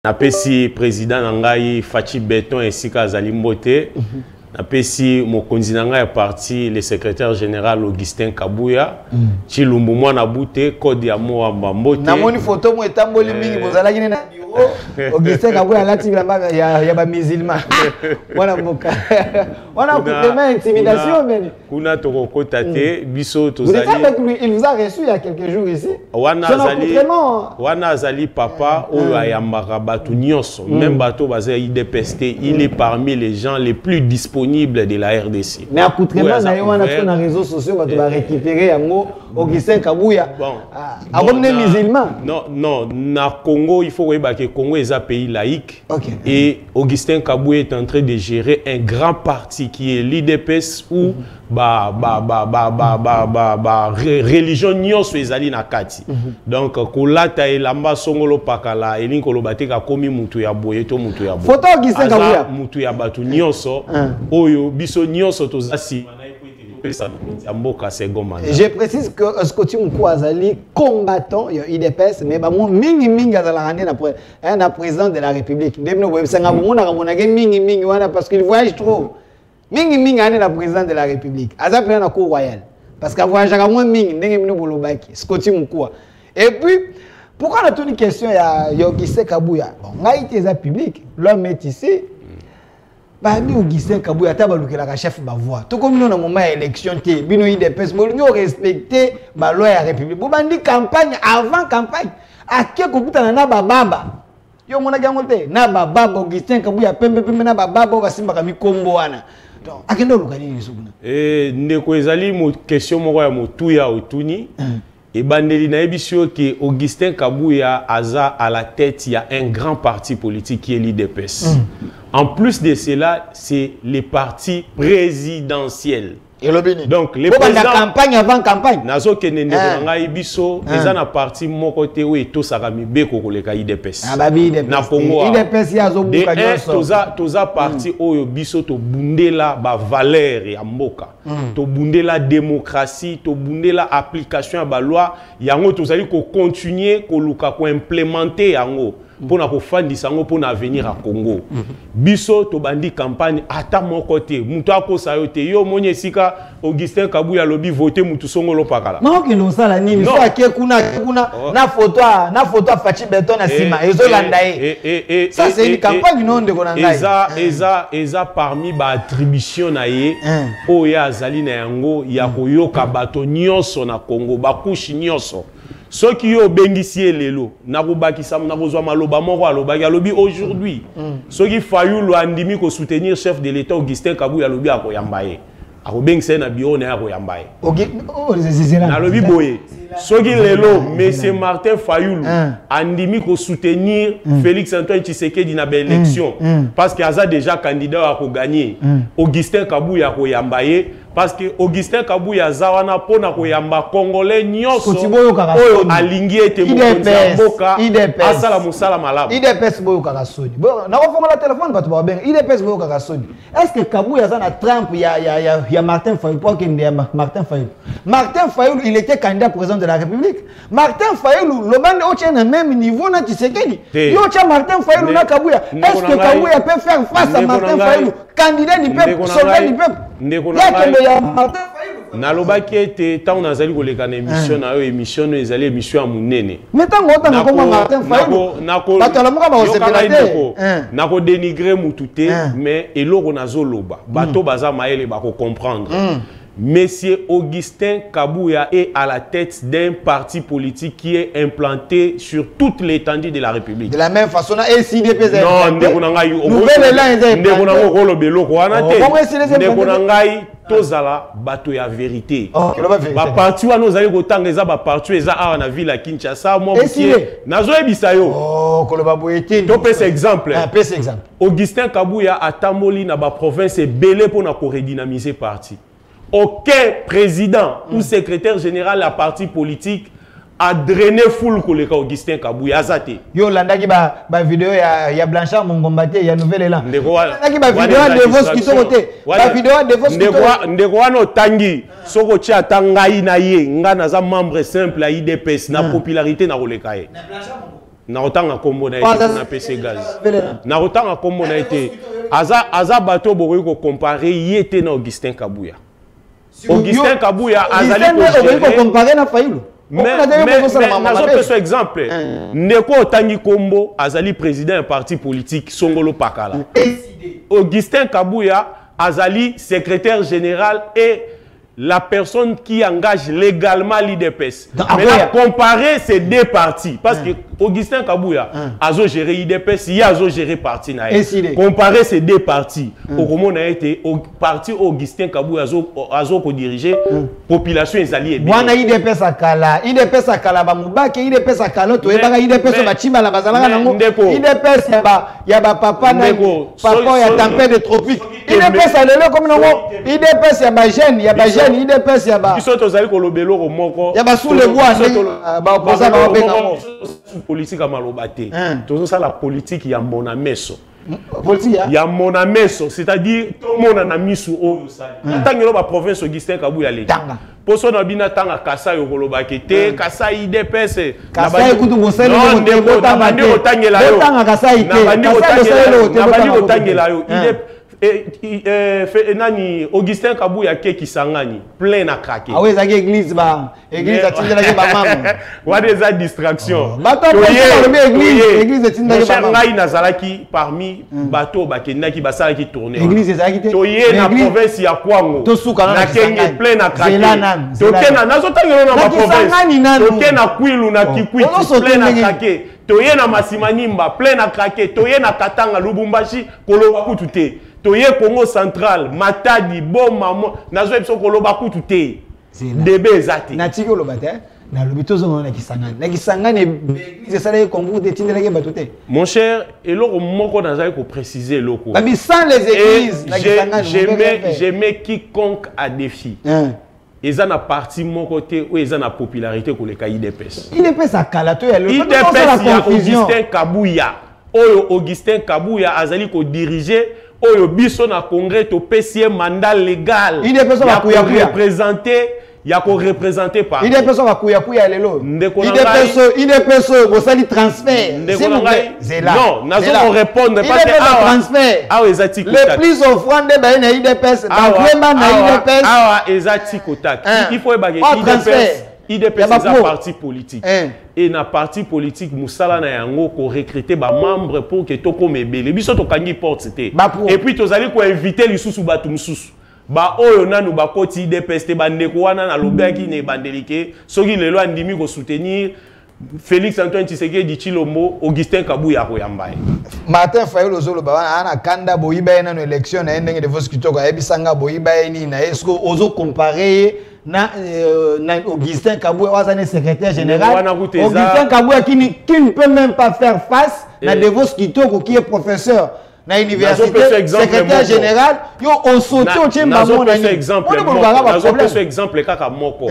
Napesi président Nangai Fachi Beton et Sika Zalimbote. Napesi mokonzi nanga ya parti le secrétaire général Augustin Kabouya. Chilumbu mwana bute code ya moa mbambote. Namoni photo mo etamboli mingi bozala kine na bureau. Augustin Kabouya lati bilamba ya ba musulman. Wana moka. Wana kutema intimidation meni. Kuna toko kota te biso to Vous êtes zali. avec lui, il vous a reçu il y a quelques jours ici. Wana zali papa oyo ayambaka batu nyonso. Même bato baza IDPS, il est parmi les gens les plus disponibles de la RDC. Mais accoutrement na wana sur les réseaux sociaux bato ba récupérer yango Augustin Kabouya. Abonné musulman. Non, na Congo il faut voir que Congo est un pays laïque. Et Augustin Kabouya est en train de gérer un grand parti qui est l'IDPS où religion nyonso ezali na kati. Donc kolata elamba songolo pakala elinkolo bateka komi mutu ya boye to mutu ya boye. Photo Augustin Kabouya mutu ya batu nyonso oyo biso nyonso tozasi. Je précise que Scotty Moukou Azali combattant IDPS mais ba mo mingi azala rande na président de la République. Demno bo sanga mona kamona ke mingi wana parce qu'il voyage trop. Mingi ane la président de la République. Aza plein na cour royale parce que voyage ka mo mingi ndenge mino bolobaki Scotty Moukou. Et puis pourquoi on a toute une question ya Augustin Kabouya. Bon, ngai te za public, l'homme est ici. Bami Augustin Kabouya tabalukela ka chef ba voix. To comme nous na moment élection té, bino IDPS mo ñu respecter ba loi ya République. Bo bandi campagne avant campagne. Ake ko kutana na baba. Yo mona gango té na baba Augustin Kabouya pembe na baba ba simba ka mikombo wana. Donc akendo lukani ni sukuna. Ndeko ezali mo question moko ya motuya otuni. Et bandeli na ebisio que Augustin Kabouya aza à la tête, il y a un grand parti politique qui est l'IDPS. En plus de cela, c'est les partis présidentiels. Donc les présidents campagne avant campagne. Nazo kene ndeko nga ibiso eza na parti moko te we to sakami be kokoleka IDPS. Na Congo. IDPS ya zo buka nyonso. Toza parti oyo biso to bundela ba valeur ya mboka. To bundela démocratie, to bundela application ya ba loi yango tozali ko continuer ko luka ko implémenter yango. Pour na kofandisa ngo pour na venir à Congo. Biso to bandi campagne ata mon côté. Muto akosa yote yo monye sika Augustin Kabouya lobi voter mutu songolo pakala. Ma ok no sala nini so ake kuna na photo Fachi Beton na sima ezo landa e. Ça c'est une campagne non de konanga. Eza parmi ba attribution na ye oya azali na yango ya koyoka bato nyonso na Congo bakushi nyonso. Ceux qui ont bénéficié lelo, nakubakisa nakozwa maloba moko alobaki alobi aujourd'hui. Ceux qui Fayulu andimi ko soutenir chef de l'État Augustin Kabouya alobi akoyamba ye. Akobengisa na bureau na akoyamba ye. Alobi boye. Ceux qui lelo monsieur Martin Fayulu andimi ko soutenir Félix Antoine Tshisekedi na élection parce qu'il a déjà candidat à gagner. Augustin Kabouya akoyamba ye. Parce que Augustin Kabouya zawana pona koyamba congolais nyonso oyo alingi ete mokonzi ya mboka asala musala malamu. IDPS boyo kaka soni. Bon, na kofongola téléphone bato ba benga IDPS boyo kaka soni. Est-ce que Kabouya za na Trump ya Martin Fayulu pour qu'il y Martin Fayulu. Martin Fayulu il était candidat président de la République. Martin Fayulu le bande au tient même niveau na Tshisekedi. Yo tient Martin Fayulu na Kabouya. Est-ce que Kabouya peut faire face à Martin Fayulu, candidat du peuple, soldat du peuple? Nalobaki ete tant nazali koleka na émission na yo émission ezali émission ya munene. Mais tant ngota na koma Martin Fayulu. Batala muka ba osepelate. Nako dénigrer mutute mais eloko nazoloba. Bato baza maele bako comprendre. Monsieur Augustin Kabouya est à la tête d'un parti politique qui est implanté sur toute l'étendue de la République. De la même façon, et si des pays. Non, tozala bato ya vérité. Ba parti wa nous allons kotanga eza ba parti eza a na ville à Kinshasa moi nazo ebisa yo. Oh, koloba boyeti. To pese exemple. Pese exemple. Augustin Kabouya atamoli na ba province belé pour na ko redynamiser parti. Aucun président ou secrétaire général de la parti politique a drainé foule koleka Augustin Kabouya azate. Yo landaki ba vidéo ya Blanchard Mongombate ya Nouvelle Élan. Landaki ba vidéo de vos qui sont côté. Ba vidéo de vos qui sont. Ndeko wana tangi soko ti atangai na ye nga naza membre simple à IDPS na popularité na koleka ye. na otanga kombo na été na PC gaz na otanga kombo na été aza bato bokoki ko comparer yete na Augustin Kabouya. Augustin Kabouya azali ko comparer na Fayulu. Mais nazo exemple ndeko otangi kombo azali président d'un parti politique Songolo Pakala. Augustin Kabouya azali secrétaire général et la personne qui engage légalement l'IDPS. Mais là, comparer ces deux partis, parce que Augustin Kabouya a géré l'IDPS, il a géré parti. Comparer ces deux partis, au a été au parti Augustin Kabouya a dirigé, population est alliée. Moi, IDPS à Kala, IDPS à Kala, Bamoubake, IDPS à Kala, tu es là, IDPS à Bachima, la Bazala, IDPS, il y a papa, il y a tempête de tropiques. IDPS à l'élo comme nous, IDPS, il y a Bagène, il y a Bagène. IDPS ya ba. Biso tozali ko lobelo ko moko. Ya ba sous le bois ba opposa ba benga mo. Politique à malobate. Tozo ça la politique ya mona meso. Politique ya mona meso, c'est-à-dire tout le monde na misu o sali. Tangelo ba province Augustin Kabouya le. Poso na bina tanga kasa yo kolobake te kasa IDPS. Kasa ekutu bosele no ndeko na bandi otangela yo. Tanga kasa ite. Na bandi otangela yo. Nani Augustin Kabouya qui sangani plein à craquer. Ah oui, ça église ba église a tindela ke ba maman. Wa des distractions. Bato église a tindela ke ba maman. Ngai nazalaki parmi bato bakendaki basalaki tourner. Église ezalaki te. Toye na province ya Kwango. Na kenge plein à craquer. Tokena nazotangelo na ma province. Tokena Kwilu na Kikwiti plein à craquer. Toye na Masimanimba plein à craquer. Toye na Katanga Lubumbashi koloba kutute. Toye Congo central, Matadi, Boma, nazo biso koloba kutu te. Debe zati. Na tiki koloba te, na lobitozo na kisangani. Na kisangani église ça les concours de tindeleke batote. Mon cher, et loko moko nazali ko préciser loko. Mais sans les églises, na kisangani. J'aimais quiconque à défi. Ils ont parti mon côté ou ils ont la popularité pour les IDPS. IDPS à Kalato et le IDPS il y a Augustin Kabouya. Augustin Kabouya azali ko diriger Oyo biso na congrès to PCM mandat légal. Il est personne à il y a qu'on représenter par. Il est personne à kuya lelo. Il est personne au sali transfert. C'est là. Non, nazo on répondre parce que transfert. Ah ezati ko. Le plus offrant de ba na IDPS, na vraiment na IDPS. Ah ezati ko tak. Il faut ba IDPS c'est un parti politique. Et na parti politique musala na yango ko recruter ba membre pour que to comme ebele. Biso to kangi porte te. Et puis tozali ko inviter lisusu batu mususu. Ba oyo nanu ba koti IDPS te bandeko wana na lobaki ne bandelike. Soki lelo andimi ko soutenir Félix Antoine Tshisekedi Tshilombo, Augustin Kabouya ko yambaye. Martin Fayulu ozolo ba ana kanda boyiba na élection na ndenge de vote kitoko ebisanga boyiba ni na esko ozo comparer na Augustin Kabouya wazane secrétaire général. Augustin Kabouya qui ne peut même pas faire face na Devos Kitoko qui est professeur na université secrétaire général yo on saute au tchemba mona ni exemple kaka moko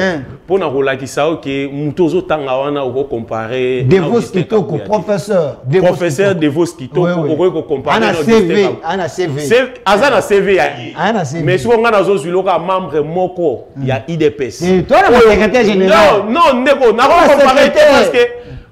pour na rolakisa que mutozo tanga wana o comparer Devos Kitoko professeur Devos Kitoko o comparer ana CV azana CV mais si on a nazo zuloka membre moko ya IDPS toi le secrétaire général non ndeko na comparer parce que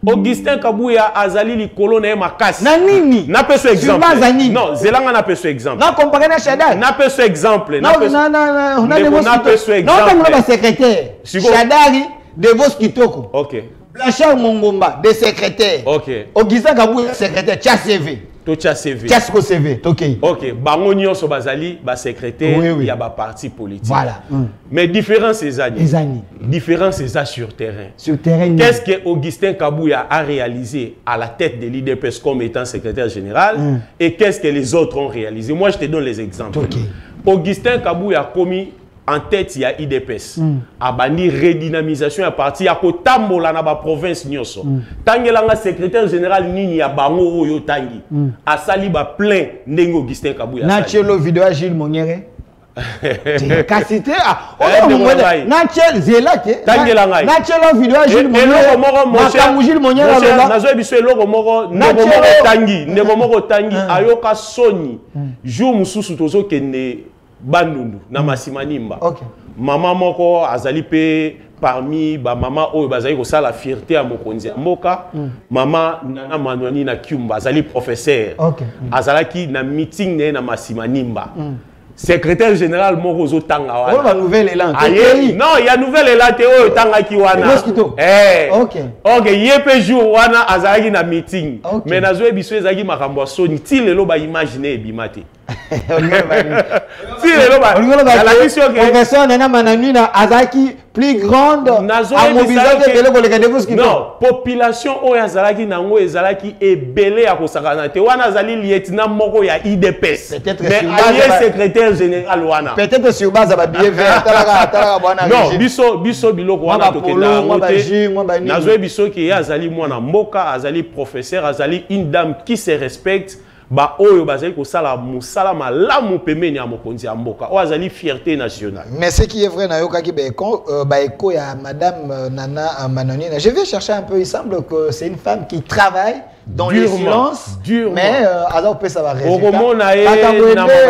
Augustin Kabouya azali likolo na makasi. Na nini? Na peso exemple. Non, zelanga na peso exemple. Na comparer na Shadari. Na peso exemple. Na peso exemple. Non, na secrétaire. Shadari Devos Kitoko. OK. Blanchard Mongomba de secrétaire. OK. Augustin Kabouya secrétaire tia CV. Tocha CV. Tia CV. OK. OK. Bango nyonso bazali ba secrétaire ya ba parti politique. Voilà. Mais différence c'est ça. Différence c'est ça sur terrain. Sur terrain. Qu'est-ce que Augustin Kabouya a réalisé à la tête de l'IDPS comme étant secrétaire général et qu'est-ce que les autres ont réalisé? Moi je te donne les exemples. OK. Augustin Kabouya a commis en tête il y a IDPS a bandi redynamisation à partir ya kotambola na ba province nyonso tangelanga secrétaire général nini ya bango oyo tangi asali ba plein ndenge Augustin Kabouya na chelo video à Gilles Moniere Kasité na chel zelake tangelanga na chelo video à Gilles Moniere na Gilles Moniere na zo biso eloko moko ndeko moko tangi ayoka soni jour mususu tozo kende Bandundu na Masimanimba. OK. Maman moko azali pe parmi ba mama oyo bazali ko sala fierté à mokonzi mboka mama Nana Manwani na Kyumba azali professeur azalaki na meeting na Masima Nimba secrétaire général moko zo tanga wana la nouvelle élan non il y a nouvelle élan te oyo tanga ki wana OK yepe jour wana azalaki na meeting mais nazo ebiso ezaki makambo soni ti lelo ba imaginer ebimate si lelo ba la mission que professeur Nana Manwani na azaki plus grande à mobiliser de l'école non population oyo azalaki nango ezalaki ebele ya kosakana te wana azali lieutenant moko ya IDPS mais secrétaire général wana peut-être sur base à billet vert talaka bwana non biso biloko wana tokenda ngote nazo biso ki azali mwana mboka azali professeur azali une dame qui se respecte ba oyo bazali ko sala musala malamu pemeni ya mokonzi ya mboka o azali fierté nationale. Mais ce qui est vrai na yoka ki ba eko ya madame Nana Manwani, je vais chercher un peu, il semble que c'est une femme qui travaille dans le silence mais alors peut ça va résultat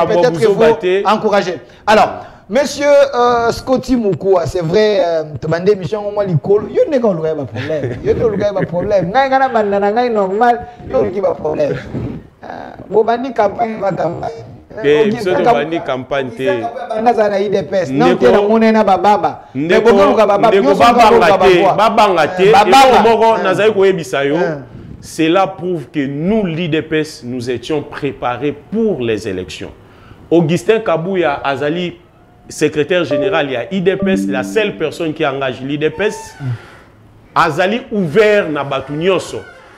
peut-être que vous encourager. Alors monsieur Scotty Moukoua, c'est vrai, tu m'as dit mission au moins l'école, il y a un problème, il y a un problème, il normal, il y a un problème. Bobani campagne va campagne. Bobani campagne te. Nazana IDPS. Non te na monena bababa. Ndeko babanga te. Et moko nazali ko yebisa yo. Cela prouve que nous l'IDPS nous étions préparés pour les élections. Augustin Kabouya azali secrétaire général ya IDPS, la seule personne qui engage l'IDPS. Azali ouvert na batu nyonso.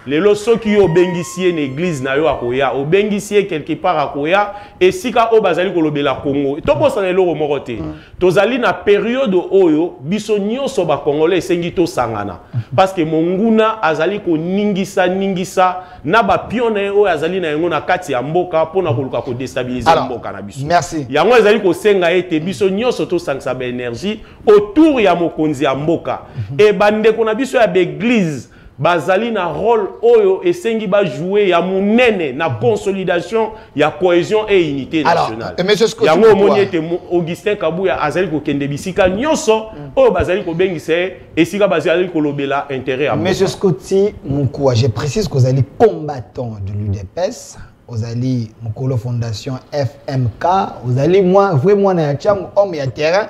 Les loso qui ont bengissié l'église na yo akoya, ont bengissié quelque part akoya, et si ka o bazali kolobela Congo. To posa na loro morote. Tozali na période oyo biso nyonso ba congolais sengi to sangana. Parce que monguna azali ko ningisa na ba pione oyo azali na yango na kati ya mboka pona koluka ko déstabiliser mboka na biso. Merci. Yango azali ko senga ete biso nyonso to sangsa ba énergie autour ya mokonzi ya mboka. Et bande ko na biso ya l'église bazali na rôle oyo esengi ba jouer ya munene na consolidation ya cohésion et unité nationale. Yango moniete Augustin Kabouya azali ko kende bisika nyonso oyo bazali ko bengise esika bazali ko lobela intérêt à Monsieur Scotty Moukoua, je précise que vous allez combattant de l'UDPS, vous allez Mukolo Fondation FMK, vous allez moi vraiment na cham homme ya terrain.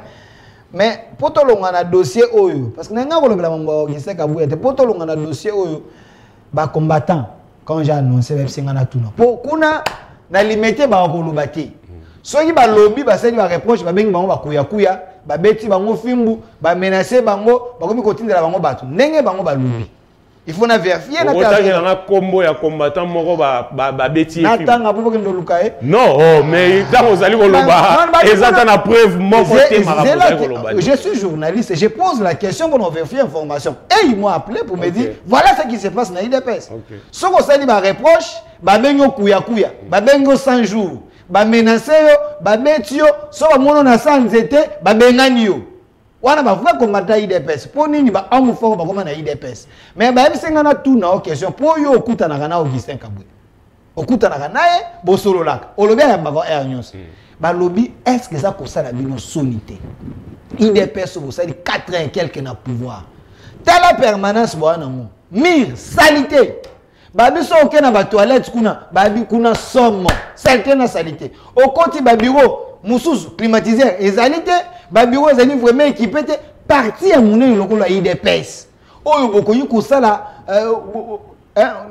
Mais pour tout le monde a dossier oyo parce que n'a pas le mambo qui sait Kabouya pour tout le monde a dossier oyo ba combattant quand j'ai annoncé même singana tout non pour kuna na limité ba ko lobati so ki ba lobby ba seli ba reproche ba bengi bango ba kuya ba beti bango fimbu ba menacer bango ba komi kotindela bango batu ndenge bango ba lobby. Il faut vérifier na combo ya combattant moko ba beti natanga pour que ndolukae non mais quand vous allez koloba ezata na preuve moko te marabola. Je suis journaliste et je pose la question pour vérifier information et ils m'ont appelé pour me dire voilà ce qui se passe na IDPS. Ce qu'on s'est dit ba reproche ba bengo kuya ba bengo 100 jours ba menacer yo ba beti yo so ba mono na sans été ba bengani yo. Wana ba vrai combattre IDPS pour nini ba amu fort ba koma na IDPS mais ba bisenga na tout na question pour yo okuta na kana Augustin Kabouya okuta na kana e bo solo laka olobi ya ba air news ba lobby est-ce que ça ko ça la bino sonité IDPS bo ça dit 4 ans quelque na pouvoir telle permanence bo na mo mire salité ba biso ok na ba toilette kuna somme certaine salité au côté ba bureau mususu climatiseur ezalité ba bureau ezali vraiment équipé te partie ya munene lokolo ya IDPS oyo bokoyi kosala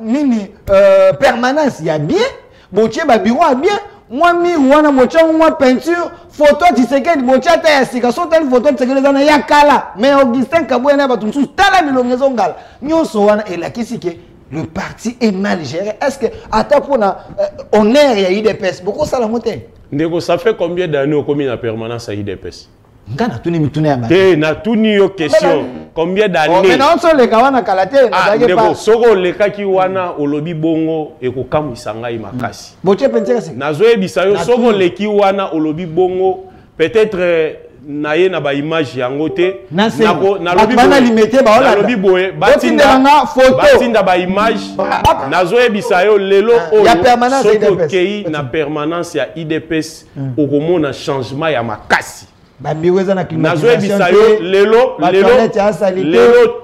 nini permanence ya bien botie ba bureau ya bien moi mi wana mocha moi peinture photo Tshisekedi mocha ta ya sika so telle photo Tshisekedi zana ya kala mais Augustin Kabouya na batu mususu tala milongezo ngala nyonso wana elakisi ke le parti est mal géré. Est-ce que ata pona honneur ya IDPS beaucoup ça la montée. Ndeko, ça fait combien d'années au commis la permanence à IDPS? Ngana tuni mitune ya te na tuni yo question. Combien d'années? Mais non so le kawana kalate na ndeko soko le kaki wana olobi bongo ekokamwisa ngai makasi. Boche penteka si. Nazoe bisayo soko le ki wana olobi bongo peut-être naye na ba image yango te na lobi boye batinda ba image nazoe bisayo lelo oyo soko kei na permanence ya IDPS okomona changement ya makasi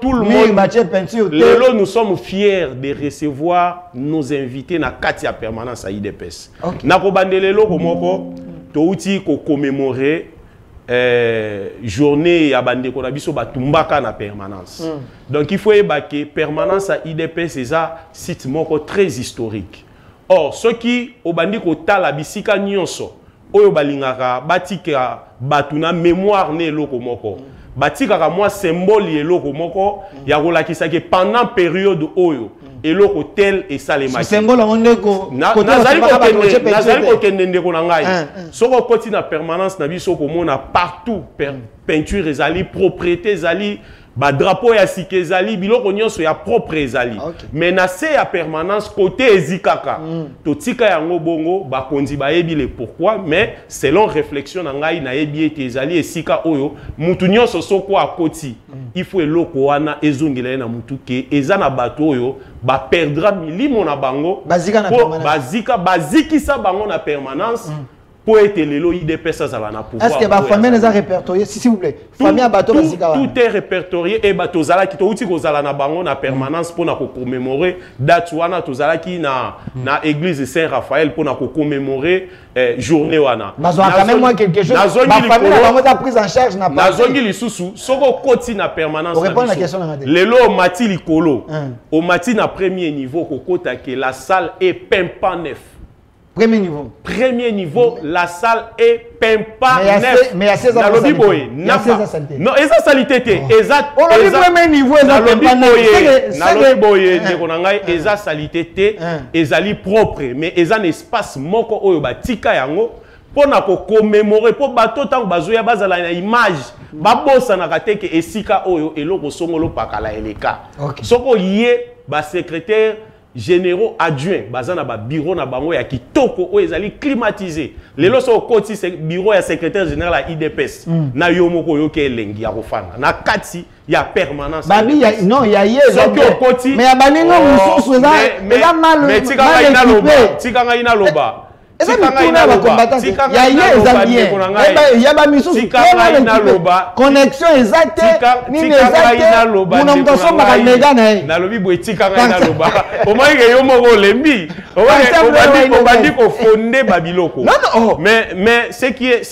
tout le monde. Lelo, nous sommes fiers de recevoir nos invités dans Katia permanence à IDPS. Nakobande lelo komoko touti ko commémorer journée ya bande ko na biso batumbaka na permanence. Donc il faut ébaquer permanence à IDPS c'est un site moko très historique. Or ceux qui au bandi ko tala bisika nyonso oyo balingaka batika batuna mémoire ne loko moko batika ka moi symbole eloko moko ya kolakisa ke pendant période oyo eloko tel et ça les matchs symbole ondeko nazali ko kende ndeko na ngai soko koti na permanence na biso ko mona partout peinture ezali propriété ezali ba drapeau ya sike ezali biloko nyonso ya propre ezali mais na se ya permanence côté ezikaka to tika yango bongo ba konzi ba yebile pourquoi mais selon réflexion na ngai na yebi ete ezali esika oyo mutu nyonso soko akoti il faut eloko wana ezongela na mutu ke eza na bato oyo ba perdra milimo na bango bazikisa bango na permanence pour être lelo IDPS ça va na pouvoir. Est-ce que ba famille les a répertorié s'il vous plaît? Famille bateau bazika. Tout est répertorié et bateau zala ki to uti ko zala na bango na permanence pour na ko commémorer date wana to zala ki na église Saint-Raphaël pour na ko commémorer journée wana. Bazo quand même moi quelque chose. Ba famille la bango a prise en charge na pas. Nazongi lisusu soko koti na permanence. Pour répondre à la question na radio. Lelo mati likolo. Au mati na premier niveau ko kota que la salle est pimpa neuf. Premier niveau. Premier niveau, la salle est pimpa neuf. Mais il y a 16 ans de salité. Non, et ça salité. Le premier niveau, il y a pimpa neuf. Et ça salité, et ça propre. Mais il y a un espace moko oyo batika yango pour na commémorer pour bato tant bazoya bazala na image babosa na kateke esika oyo eloko songolo pakala eleka. Soko yé ba secrétaire généraux adjoints bazana ba bureau na bango ya kitoko o ezali climatisé lelo so koti bureau ya secrétaire général à IDPS na yomoko yo ke elengi ya kofanga na kati ya permanence babi ya non ya yeza koti mais ya baningo mususu eza mal mais tika ina loba connexion exacte nini exacte muna mtoso makamega na na lobi boetika ngai na loba omoyeke yo moko lembi obandi ko fonder babiloko mais ce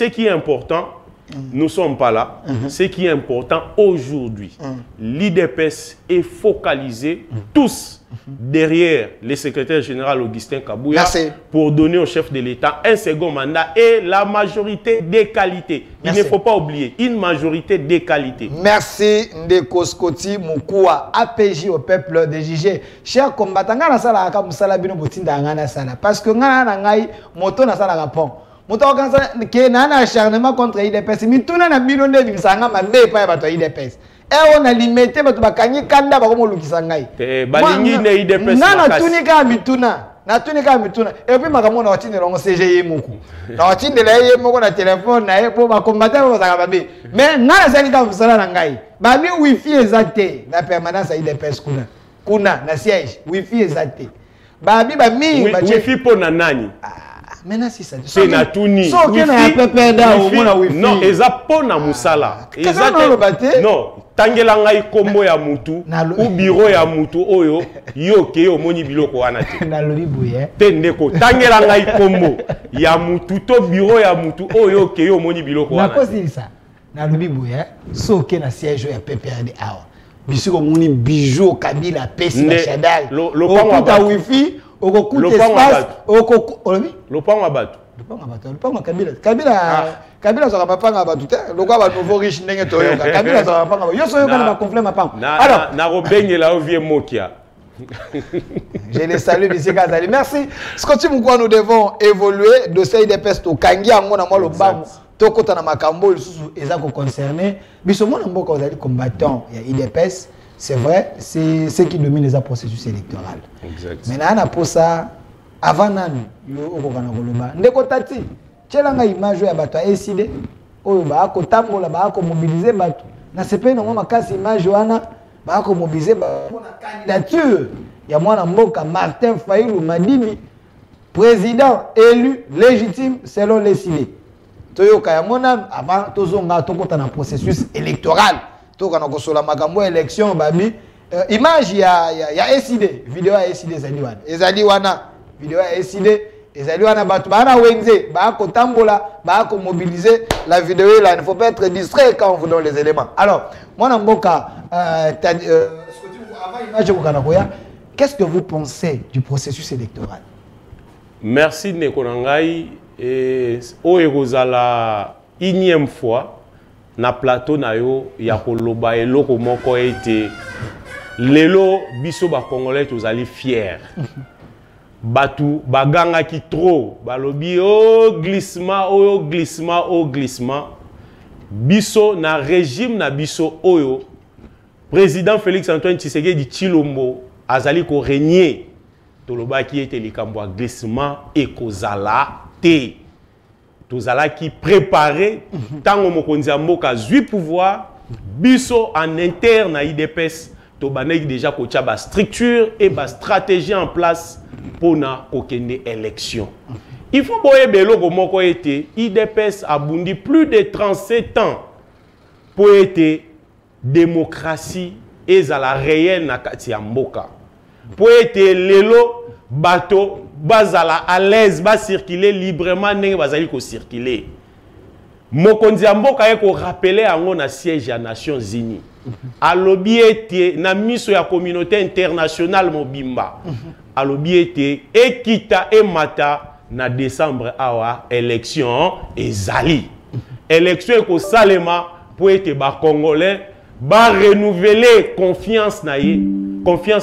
qui est important nous sommes pas là. Ce qui est important aujourd'hui, l'IDPS est focalisé tous derrière le secrétaire général Augustin Kabouya pour donner au chef de l'État un second mandat et la majorité des qualités. Il ne faut pas oublier, une majorité des qualités. Merci Ndeko Skoti Moukoua, APJ au peuple de JG. Chers combattants, parce que moto na sala rapon. Moto qui est un acharnement contre IDPS, mais tout le monde a mis le sang à ma IDPS. Et on a limité votre bakani kanda bakomo lukisangai. Balingi ne IDPS. Na tunika mituna. Na tunika mituna. Et puis makamona watine longo CGI muku. Na watine la ye moko na téléphone na ye pour ba combattre ba zakababe. Mais na la sanita fusala na ngai. Ba mi wifi exacte na permanence à IDPS kuna. Kuna na siège wifi exacte. Ba mi ba mi ba wifi pour na nani. Maintenant si ça c'est na tuni so que na pepe da au mona wifi non eza pona musala eza non tangela ngai kombo ya mutu ou bureau ya mutu oyo yo ke yo moni biloko wana te na lobi buye te ndeko tangela ngai kombo ya mutu to bureau ya mutu oyo ke yo moni biloko wana na kosi ça na lobi buye so que na siège ya PPRD awa bisiko moni bijou Kabila pesi na Shadal lo wifi okokuta espace okolobi lopango abatu lopango Kabila sera mapanga abatu te lokwa ba nouveau riche ndenge toyoka Kabila sera mapanga yo soyoka na ba conflit mapanga alors na robengela ovie mokia. Je les salue Monsieur Kazali. Merci. Scotty Moukoua, nous devons évoluer dossier IDPS to kangi ango na moi le bamu tokota na makambo lisusu ezako concerné biso mona mboka ozali combattant ya IDPS. C'est vrai, c'est ce qui domine les processus électoraux. Exact. Maintenant, pour ça, avant nanu, ndeko tati, tchelanga image ya bato eside, oyo ba ko tambola ba ko mobiliser bato. Na sepe na ngoma kasi image wana ba ko mobiliser ba na candidature ya mwana mboka Martin Fayulu Madini, président élu légitime selon les idées. toyoka ya mona avant tozonga tokota na processus électoral toka na kosola makambo élection babi image ya SID vidéo ya SID ezali wana vidéo ya SID ezali wana batu bana wenze ba ko tambola ba ko mobiliser la vidéo là, il ne faut pas être distrait quand on vous donne les éléments. Alors moi mboka avant image ko kana koya, qu'est-ce que vous pensez du processus électoral? Merci Nekonangai. Et la énième fois na plateau na yo ya koloba eloko moko ete lelo biso ba congolais tozali fier batu baganga ki trop balobi glissement biso na régime na biso oyo président Félix Antoine Tshisekedi Tshilombo azali ko régner toloba ki ete likambo glissement et kozala te tozala qui préparé tango mokonzi mboka zui pouvoir biso en interne à IDPS to banek déjà ko tia ba structure et ba stratégie en place pour na kokende élection. Il faut boye beloko moko ete IDPS a bundi plus de 37 ans pour être démocratie et à la réelle na kati ya mboka. Pour être lelo bateau bazala à l'aise ba circuler librement ndenge bazali ko circuler mokonzi mboka yeko rappeler ango na siège ya Nations Unies alobi ete na miso ya communauté internationale mobimba alobi ete ekita e mata na décembre awa élection ezali élection ko salema pour ete ba congolais ba renouveler confiance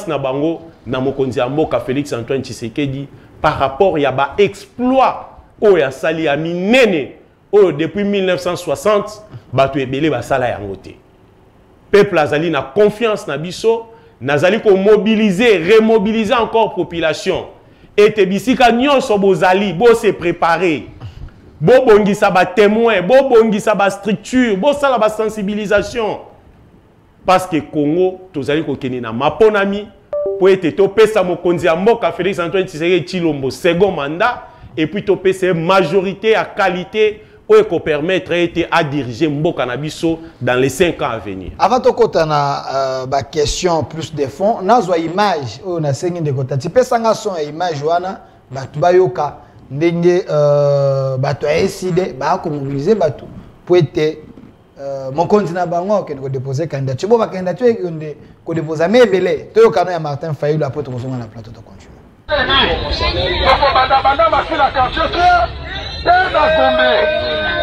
na bango na mokonzi mboka Félix Antoine Tshisekedi par rapport ya ba exploit o ya sali ya minene o depuis 1960 batu ebele ba sala yango te peuple azali na confiance na biso nazali ko mobiliser remobiliser encore population et bisika nyonso bozali bo se préparer bo bongisa ba témoin bo bongisa ba structure bo sala ba sensibilisation parce que Congo tozali ko keni na maponami pour être topesa mokonzi ya mboka Félix Antoine Tshisekedi Tshilombo second mandat et puis topesa majorité à qualité pour permettre à diriger mboka na biso dans les 5 ans à venir. Avant de kota na ba question plus de fond, nazo image o na sengi de kota ti pesa nga son image wana batu bayoka ndenge batu ACD ba ko mobiliser batu pour être mon continent bango que nous déposer candidature bon candidature que déposer mais belé to kana ya Martin Fayulu après to kozonga na plateau to continue banda masila candidature tena Gombe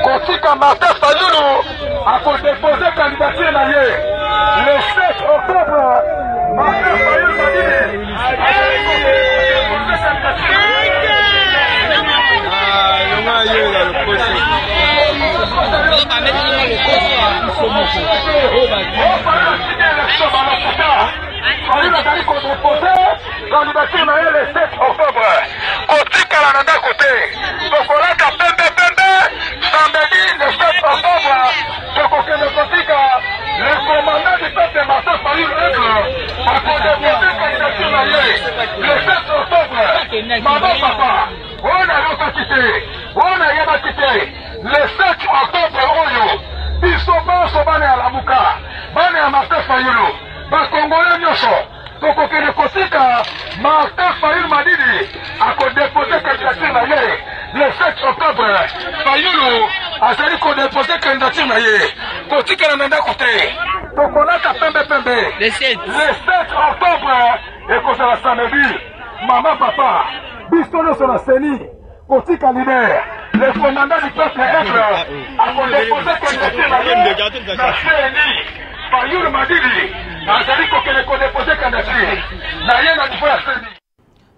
kotika Martin Fayulu a déposer candidature na ye le 7 octobre Martin Fayulu m'a candidature na le 7 octobre kotika la nanda côté tokolaka pembe samedi le 7 octobre tokokende kotika le commandant du peuple Martin Fayulu a déposé candidature na ye le 7 octobre maman papa on a yokakite on a yabakite le 7 octobre oyo biso banso bana ya lamuka bana ya Martin Fayulu bakongole nyonso tokokende kotika Martin Fayulu madidi akodepose candidature na ye le 7 octobre Fayulu azali kodepose candidature na ye kotikala na ndako te tokolaka pembe le 7 octobre ekozala samedi mama papa biso nyonso na seni kotika leader le commandant du peuple akodepose candidature na ye na seni Fayulu madidi azali kokende kodepose candidature na ye na niveau ya seni.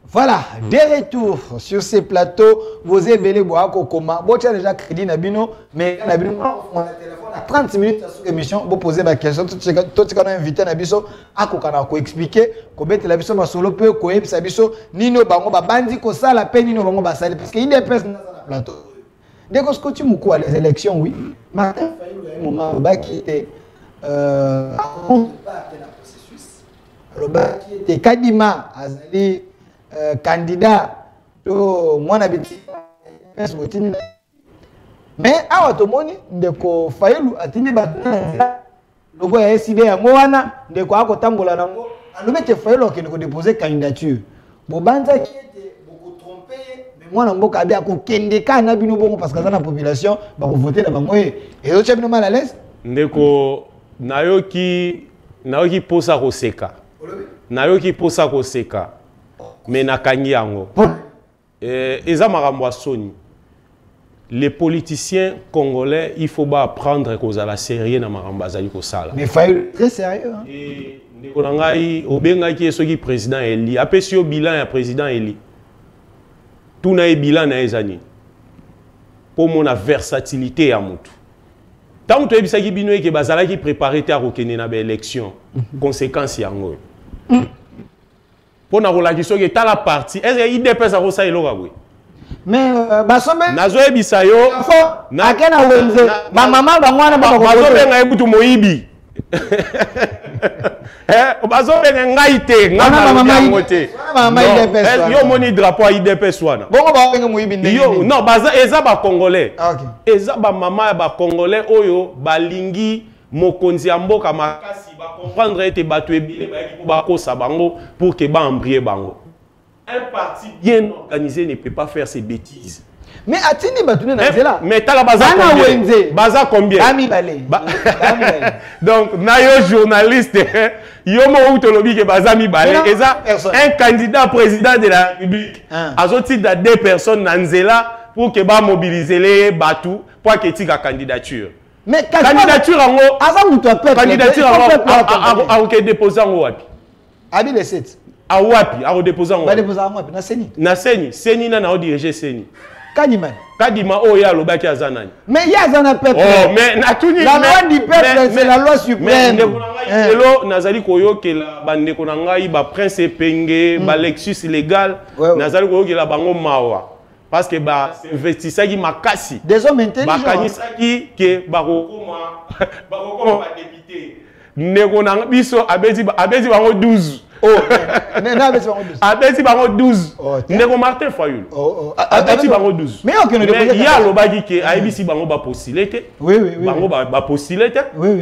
Voilà, de retour sur ces plateaux, vous avez comment vous avez déjà crédit Nabino, mais Nabino, on a téléphone à 30 minutes sur l'émission, vous posez ma question, tout ce qu'on a invité Nabiso, à quoi expliquer, comment la biso solo peu, quoi biso, Nino Bango, Bandi, ça la peine, Nino Bango, parce qu'il y a des personnes dans le plateau. Dès qu'on se continue à les élections, oui, Martin Fayulu, un moment, qui était à compte de la processus, le qui était Kadima, Azali, candidat to mwana biti Mais awa tomoni ndeko Fayulu atindi batuna logo ya SID ya ngwana ndeko akotambola nango alobete Fayulu akende ko déposer candidature bobanza ki ete boko tromper mais mwana mboka abi akokende kana bino bongo parce que ça la population ba ko voter na bango et autres bino mal à l'aise ndeko nayoki posa koseka nayoki posa koseka mais nakangi yango eza makambo ya soni. Les politiciens congolais, il faut pas apprendre qu'aux à la série na marambazali ko sala. Mais Fayulu très sérieux hein. Et ndekonangai obenga ki soki président Eli, apesi yo bilan ya président Eli. Tout na bilan na ezani. Pour mon versatilité ya mutu. Tant que tu ebisaki bino ke bazala ki préparer ta kokene na ba élection, conséquence yango. Pour na rolaki soki ta la partie, est-ce que IDPS a ko sa eloka bwe? Mais basombe nazo ebisa yo na kena wenze ba mama ba mwana ba ko bazobenga ebutu moyibi bazo benga ngai te ngama te mama IDPS yo moni drapeau IDPS wana bongo ba benga moyibi ndenge yo non baza eza ba congolais OK eza ba mama ba congolais oyo balingi mokonzi ya mboka makasi ba comprendre ete bato ebile ba kosa bango pour que ba embrier bango. Un parti bien organisé ne peut pas faire ces bêtises. Mais Atini Batouné Nazela. Mais t'as la baza combien? Ami Balé. Donc, nayo journaliste, yomo outolobi ke bazami Balé. Un candidat président de la République. Azoti da 2 personnes Nanzela pour que ba mobiliser les batou pour que tika candidature. Mais candidature en haut. Candidature en haut. A déposer en haut. Abi le 7. A wapi a redéposer en wapi na Seni na Seni na o diriger Seni Kadima o ya lobaki azanani mais ya azana peuple mais na tuni la loi du peuple c'est la loi suprême elo nazali koyokela bandeko na ngai ba prince penge ba lexus légal nazali koyokela bango mawa parce que ba investissaki makasi des hommes intelligents bakanisaki ke bakokoma ba député ndeko na biso abezi bango 12. Oh, abeti bango 12. Ndeko Martin Fayulu. Abeti bango 12. Mais il y a l'obagi qui a ebisi bango ba postuler. Oui. Bango ba postuler.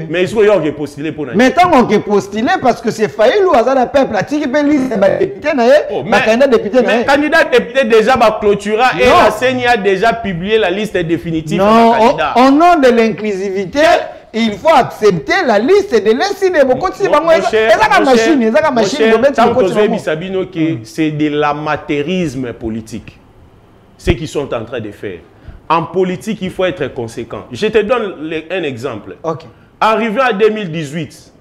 Mais il faut y avoir postuler pour. Mais tant qu'on est postulé parce que c'est Fayulu azana peuple atiki pe liste ba député na ye, ba candidat député na ye. Mais candidat député déjà ba clôtura et la CENI a déjà publié la liste définitive des candidats. Au nom de l'inclusivité, il faut accepter la liste de l'ESID. C'est de l'amateurisme politique. Ce qu'ils sont en train de faire. En politique, il faut être conséquent. Je te donne un exemple. Okay. Arrivé en 2018,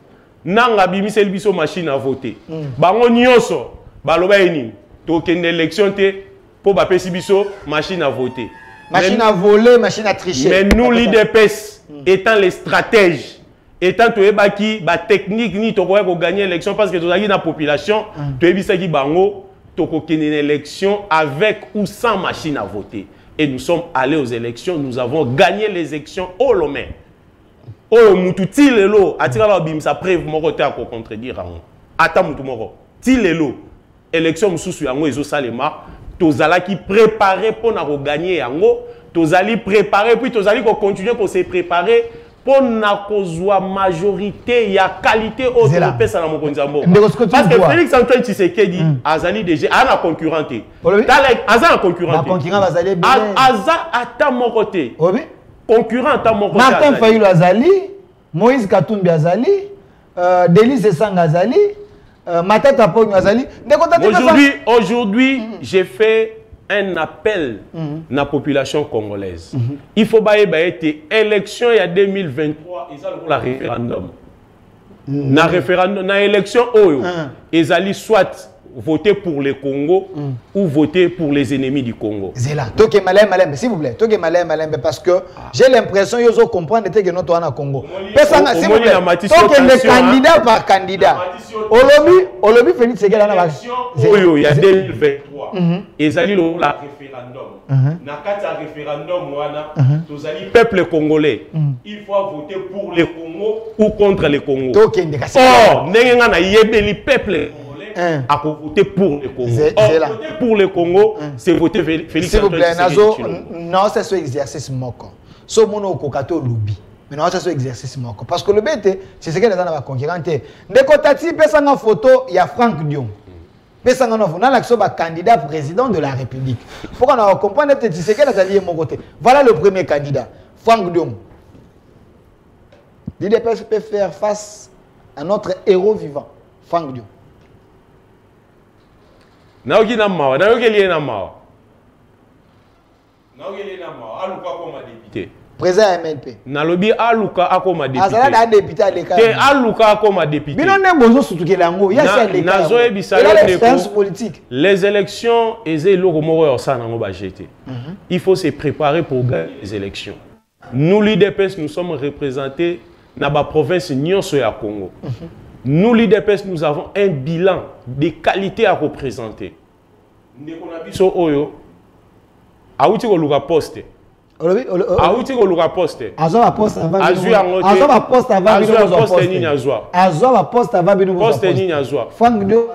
Nanga Bimisel Biso machine à voter. Bango Nyoso, Baloba Eni, token élection pour Bapesi Biso machine à voter. Machine à voler, machine à tricher. Mais nous, l'IDPS, étant les stratèges, étant la technique, ni pour gagner l'élection, parce que tu as la population, tu as vu bango, tu as une élection avec ou sans machine à voter. Et nous sommes allés aux élections, nous avons gagné les élections au Lomé. Oh, Moutouti Lelo, Atira Bim, ça preuve mon côté à contredire. Attends, Moutoumoro. Tilelo, élection Moussou Yango, Ezo Salema. Tozala qui préparer pour nous gagner yango, tozali préparer puis tozali ko continuer pour se préparer pour na kozwa majorité ya qualité au pesa na mokonzi mboka. Parce que Félix Antoine Tshisekedi azali déjà ana concurrenté. Aza concurrenté. Na concurrent azali bien. Aza ata mon côté. Concurrent ata mon côté. Martin Fayulu azali, Moïse Katumbi azali, Delis Esanga azali. Aujourd'hui, j'ai fait un appel à la population congolaise. Il faut que l'élection il y a 2023, ils ont le référendum. Dans référendum, dans l'élection, ils allaient soit voter pour le Congo ou voter pour les ennemis du Congo. C'est là. Toke malem, s'il vous plaît. Toke malem, parce que j'ai l'impression qu'ils ont compris que nous sommes au Congo. S'il vous plaît. Toke le candidat par candidat. Olobi Félix Tshisekedi il y a 2023. Ils allaient le référendum. Dans le référendum, tous les peuple congolais, il faut voter pour le Congo ou contre le Congo. Or, les peuple à voter pour le Congo. Voter pour le Congo, c'est voter Félix Antoine Tshisekedi. Non, c'est ce exercice moko. ce mono au cocato lobby. Maintenant, ça c'est exercice moko. Parce que le bête, c'est ce que les gens va concurrenter. De côté, pesa une photo, il y a Franck Dion. Pesa une photo, l'action va candidat président de la République. Pour qu'on comprenne, c'est ce que les alliés mon côté. Voilà le premier candidat, Franck Dion. L'IDPS peut faire face à notre héros vivant, Franck Dion. Naoki na mawa, naoki lié na mawa. Naoki lié na mawa, aluka comme député. Président MLP. Nalobi aluka akoma député. Azala député à l'écart. Te aluka comme député. Mais non ne bozo surtout que lango, il y a ça l'écart. Nazo ebisa l'expérience politique. Les élections eze loko moko yo sa nango ba jeté. Il faut se préparer pour gagner les élections. Nous l'IDPS nous sommes représentés dans la province nyonso ya Congo. Nous l'IDPS nous avons un bilan de qualité à représenter. Ndeko na biso oyo auti ko luka poste. Auti ko luka poste. Azo va poste avant. Azu yango. Azo va poste avant bino ko poste ni nyazwa. Azo va poste avant bino ko poste ni nyazwa. Franck Dion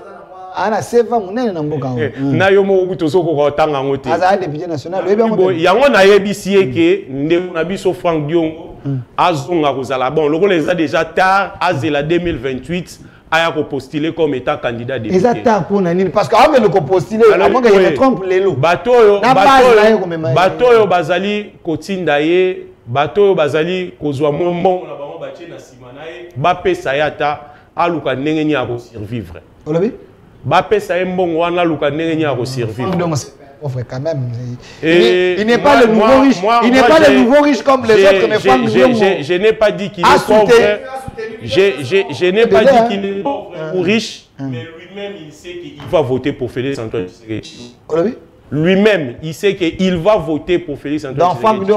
ana seva munene na mboka ngo. Na yo mo kuto soko ko tanga ngote. Aza député national. Yango na yebisi eke ndeko na biso Franck Dion azonga kozala bon. Loko les a déjà tard azela 2028. Aya ko postuler comme étant candidat député. Exactement pour nani parce que avant le postuler avant que je me trompe lelo. Batoyo bazali kotinda ye, batoyo bazali kozwa mombo na bango batie na simanaye, ba pesa yata aluka ndenge ni ako survivre. Olobi? Ba pesa ye mbongo wana aluka ndenge ni ako survivre. Offre quand même. Il n'est pas le nouveau riche. Il n'est pas le nouveau riche comme les autres, mais je n'ai pas dit qu'il est pauvre. Je n'ai pas dit qu'il est pauvre ou riche, mais lui-même, il sait qu'il va voter pour Félix Antoine Tshisekedi. Lui-même, il sait qu'il va voter pour Félix Antoine Tshisekedi.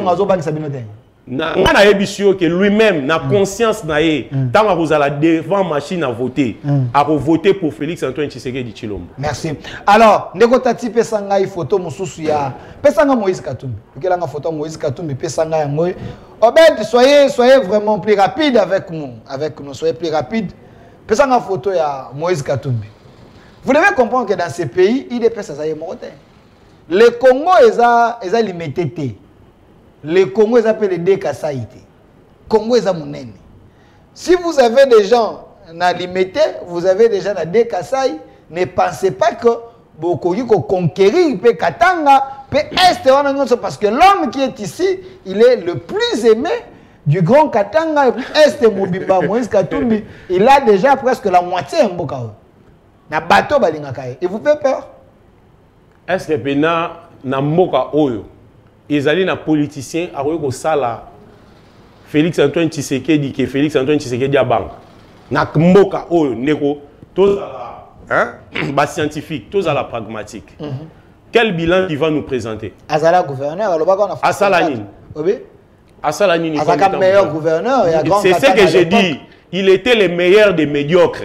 Que lui-même, na conscience naé, tant que vous allez devant machine à voter, à voter pour Félix Antoine Tshisekedi Tshilombo. Merci. Alors, ndeko tati pesanga i photo mususu ya pesanga Moïse Katumbi. Ukela nga photo Moïse Katumbi pesanga ya ngoy. Obed, soyez vraiment plus rapide avec nous, soyez plus rapide. Pesanga photo ya Moïse Katumbi. Vous devez comprendre que dans ces pays, il est ça y morte. Le Congo est limité. Le Congo est appelé des Kassaïté. Congo est monene. Si vous avez des gens na limité, vous avez des gens na des Kassaï, ne pensez pas que vous pouvez conquérir pe Katanga, pe Est, parce que l'homme qui est ici, il est le plus aimé du grand Katanga, le plus Est Mobimba, Moïse Katumbi, il a déjà presque la moitié en Bokao. Na bateau balingakaye. Il vous fait peur? Est-ce que pena na mboka oyo ils allaient na politicien à sala Félix Antoine Tshisekedi que Félix Antoine Tshisekedi a banque na mboka oyo ndeko tous ba scientifique tous à la pragmatique. Quel bilan il va nous présenter? Azala gouverneur Asala nini? Oui. Asala nini? Azaka meilleur gouverneur et c'est ce que j'ai dit. Il était le meilleur des médiocres.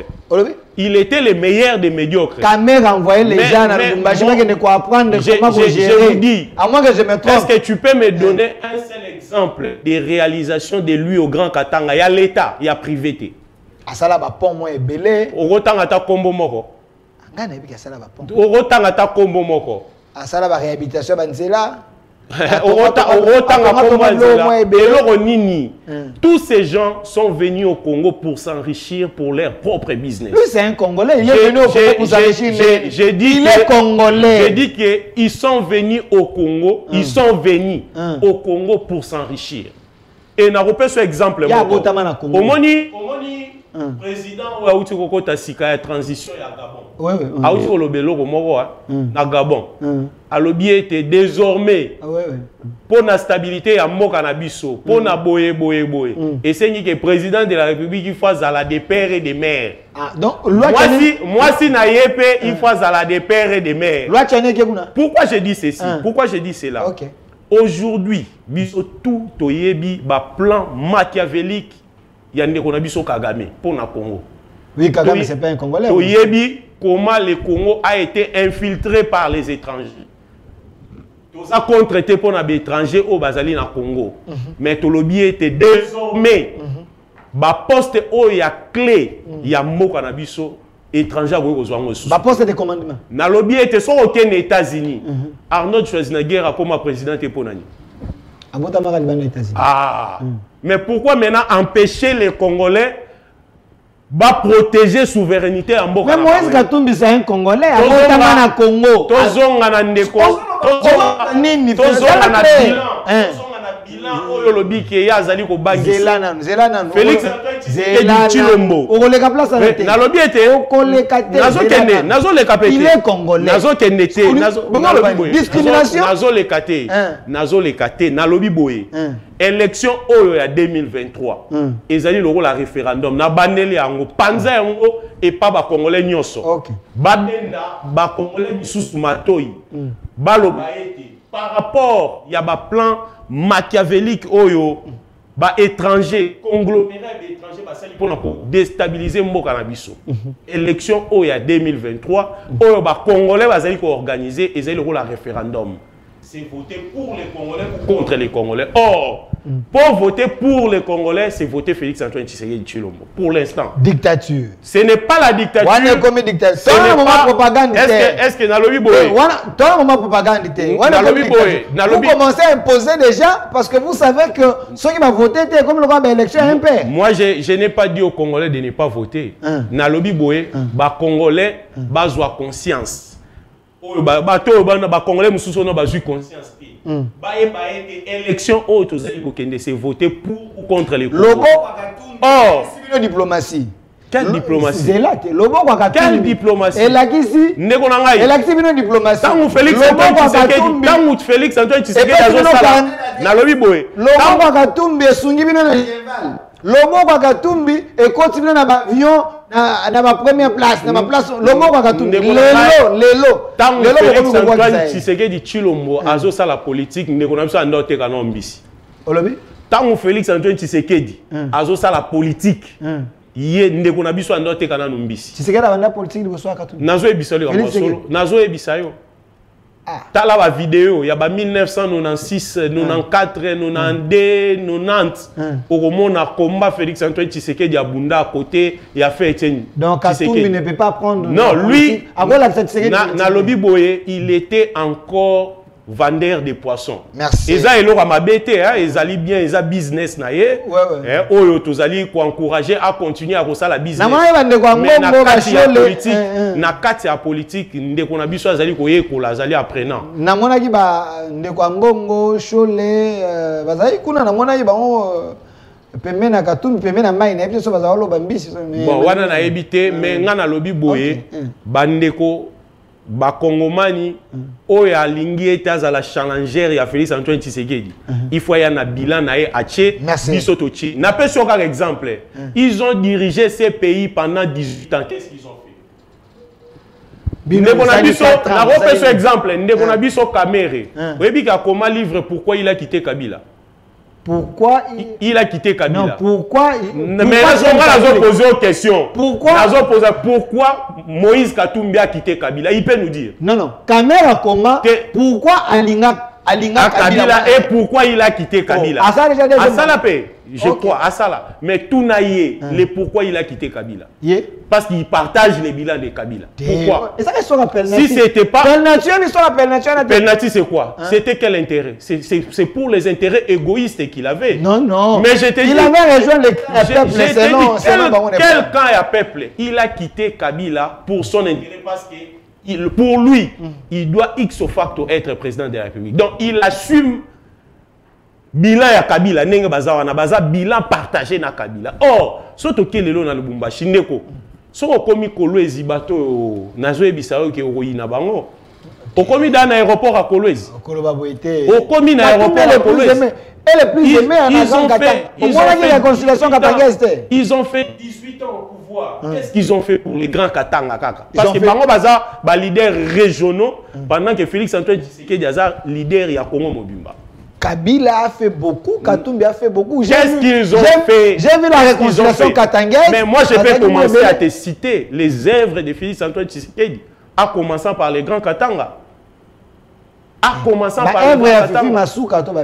Il était le meilleur des médiocres. Caméra envoyait les gens à l'imaginer qu'il ne quoi apprendre comment vous gérer. Je vous dis, à moins que je me trompe. Est-ce que tu peux me donner un seul exemple des réalisations de lui au Grand Katanga? Il y a l'État, il y a privé. Asala ba pont moi belé. Au Rotanga ta kombo moko. Ngana ebi asala ba pont. Au Rotanga ta kombo moko. Asala ba réhabilitation banzela. Tous ces gens sont venus au Congo pour s'enrichir pour leur propre business. Lui, c'est un Congolais. Il est venu au Congo pour s'enrichir. Il est Congolais. J'ai dit qu'ils sont venus au Congo. Ils sont venus au Congo pour s'enrichir. Et n'a pas ce exemple. Au Moni, président ou Aouti Kokota Sika ya transition ya Gabon. Aouti Kolobelo Komoro na Gabon. Alobi était désormais pour la stabilité ya mboka na biso, pour na boye. Et c'est que président de la République il faut à la des pères et des mères. Donc moi si na yepé il faut à la des pères et des mères. Pourquoi je dis ceci? Pourquoi je dis cela? Aujourd'hui, biso tout toyebi ba plan machiavélique. Il y a des gens Kagame pour le Congo. Oui, Kagame, ce n'est pas un Congolais. Toyebi, comment le Congo a été infiltré par les étrangers. Tout ça contre-été pour les étrangers au Bazali na Congo. Mais tout le bien était désormais. Ba poste où il y a clé, il y a mot canabiso étranger au besoin. Ba poste de commandement. Na lobby était sur aucun États-Unis. Arnold Schwarzenegger a comme président de Ponani. Ah. Mais pourquoi maintenant empêcher les Congolais de protéger la souveraineté en Boka? Mais Moïse Katumbi, c'est un Congolais. À Congo. Félix Chilombo. Il est Congolais. Discrimination. Élection en 2023. Ezali le référendum. Na bandeli yango panza yango et pas ba Congolais nyoso. Badenda ba Congolais sous matoi. Baloba ete par rapport ya ba plan machiavélique oyo ba étranger congloméré d'étrangers ba sali pour déstabiliser mboka na biso. Élection oyo ya 2023 oyo ba Congolais bazali ko organiser ezali le référendum. C'est voter pour les Congolais ou contre les Congolais. Or, pour voter pour les Congolais, c'est voter Félix Antoine Tshisekedi Tshilombo. Pour l'instant. Dictature. Ce n'est pas la dictature. On est comme dictature. Ce n'est pas propagande. Est-ce que Nalobi Boye? Toi, on a propagande. Vous commencez à imposer déjà parce que vous savez que ceux qui vont voter, c'est comme le roi de l'élection MP. Moi, je n'ai pas dit aux Congolais de ne pas voter. Nalobi Boye, les Congolais, ils ont conscience. Les Congolais ont conscience. L'élection c'est voter pour ou contre les Congolais. Or, diplomatie. Quelle diplomatie? Quelle diplomatie? Elle a ici. Elle a ici diplomatie. Tant Félix Antoine Tshisekedi Lobo Katumbi et continue dans l'avion dans ma première place, dans ma place. Lobo Katumbi, Lelo. Tant Félix Antoine Tshisekedi Tshilombo azo sa la politique, ne connaît pas ndote kana mbisi. Olobi? Tant Félix Antoine Tshisekedi azo sa la politique, yé ne connaît pas ndote kana mbisi. Tshisekedi a la politique de Bosoa Katumbi. Nazo ebisali ka solo, nazo ebisayo. T'as la vidéo, il y a 1996, 94, 92, 90. Au moment où combat Félix Antoine Tshisekedi à Bunda à côté, il a fait Etienne. Donc Katumbi ne peut pas prendre. Non, lui, Nalobi Boye, il était encore vendeur de poissons. Merci. Et ça, il aura ma bête, ils allaient bien, ils ont business naïe. Ils allaient encourager à continuer à faire la business. Mais na kati ya politique, ndeko na biso azali koyekola azali apprenant. Na mona ki ba ndeko ngongo chole bazali kuna na mona ki ba pembe na Katumbi pembe na mai na biso bazalo loba mbisi. Bon wana na ebité mais nga na lobi boye bandeko ba Congomani oyo alingi ete azala challenger ya Félix Antoine Tshisekedi. Il faut y a un bilan na ache biso tochi. Na pe sur un exemple. Ils ont dirigé ces pays pendant 18 ans. Qu'est-ce qu'ils ont fait? Ndekonabiso, na repère sur exemple, Ndekonabiso Kamere. Vous voyez bien comment livre pourquoi il a quitté Kabila. Pourquoi il a quitté Kabila? Non, pourquoi mais là, on poser une question. Pourquoi Moïse Katumbi a quitté Kabila? Il peut nous dire. Non, non. Kamera comment? Pourquoi Alinga Kabila et pourquoi il a quitté Kabila? Asala paix. Je crois, Asala. Mais tout naïe, le pourquoi il a quitté Kabila. Parce qu'il partage les bilans de Kabila. Pourquoi? Si c'était pas... Pelnati, c'est quoi? C'était quel intérêt? C'est pour les intérêts égoïstes qu'il avait. Non, non. Mais je te dis... Il avait rejoint le peuple. Quel camp à peuple? Il a quitté Kabila pour son intérêt parce que pour lui, il doit ipso facto être président de la République. Donc, il assume bilan ya Kabila, nenge bazawa na baza bilan partagé na Kabila. Or, soto kelelo na Lubumbashi ndeko. Soko komi Kolwezi bato nazo ebisao ke okoyina bango. Okomi dans l'aéroport à Kolwezi. Okomi na aéroport à Kolwezi. Ils ont fait 18 ans au pouvoir. Qu'est-ce qu'ils ont fait pour les grands Katanga kaka? Parce que bango baza ba leaders régionaux pendant que Félix Antoine Tshisekedi aza leader ya Congo Mobimba. Kabila a fait beaucoup, Katumbi a fait beaucoup. Qu'est-ce qu'ils ont fait? J'ai vu la réconciliation katangaise. Mais moi, je vais commencer à te citer les œuvres de Félix Antoine Tshisekedi, en commençant par les grands Katanga. En commençant par les grands Katanga.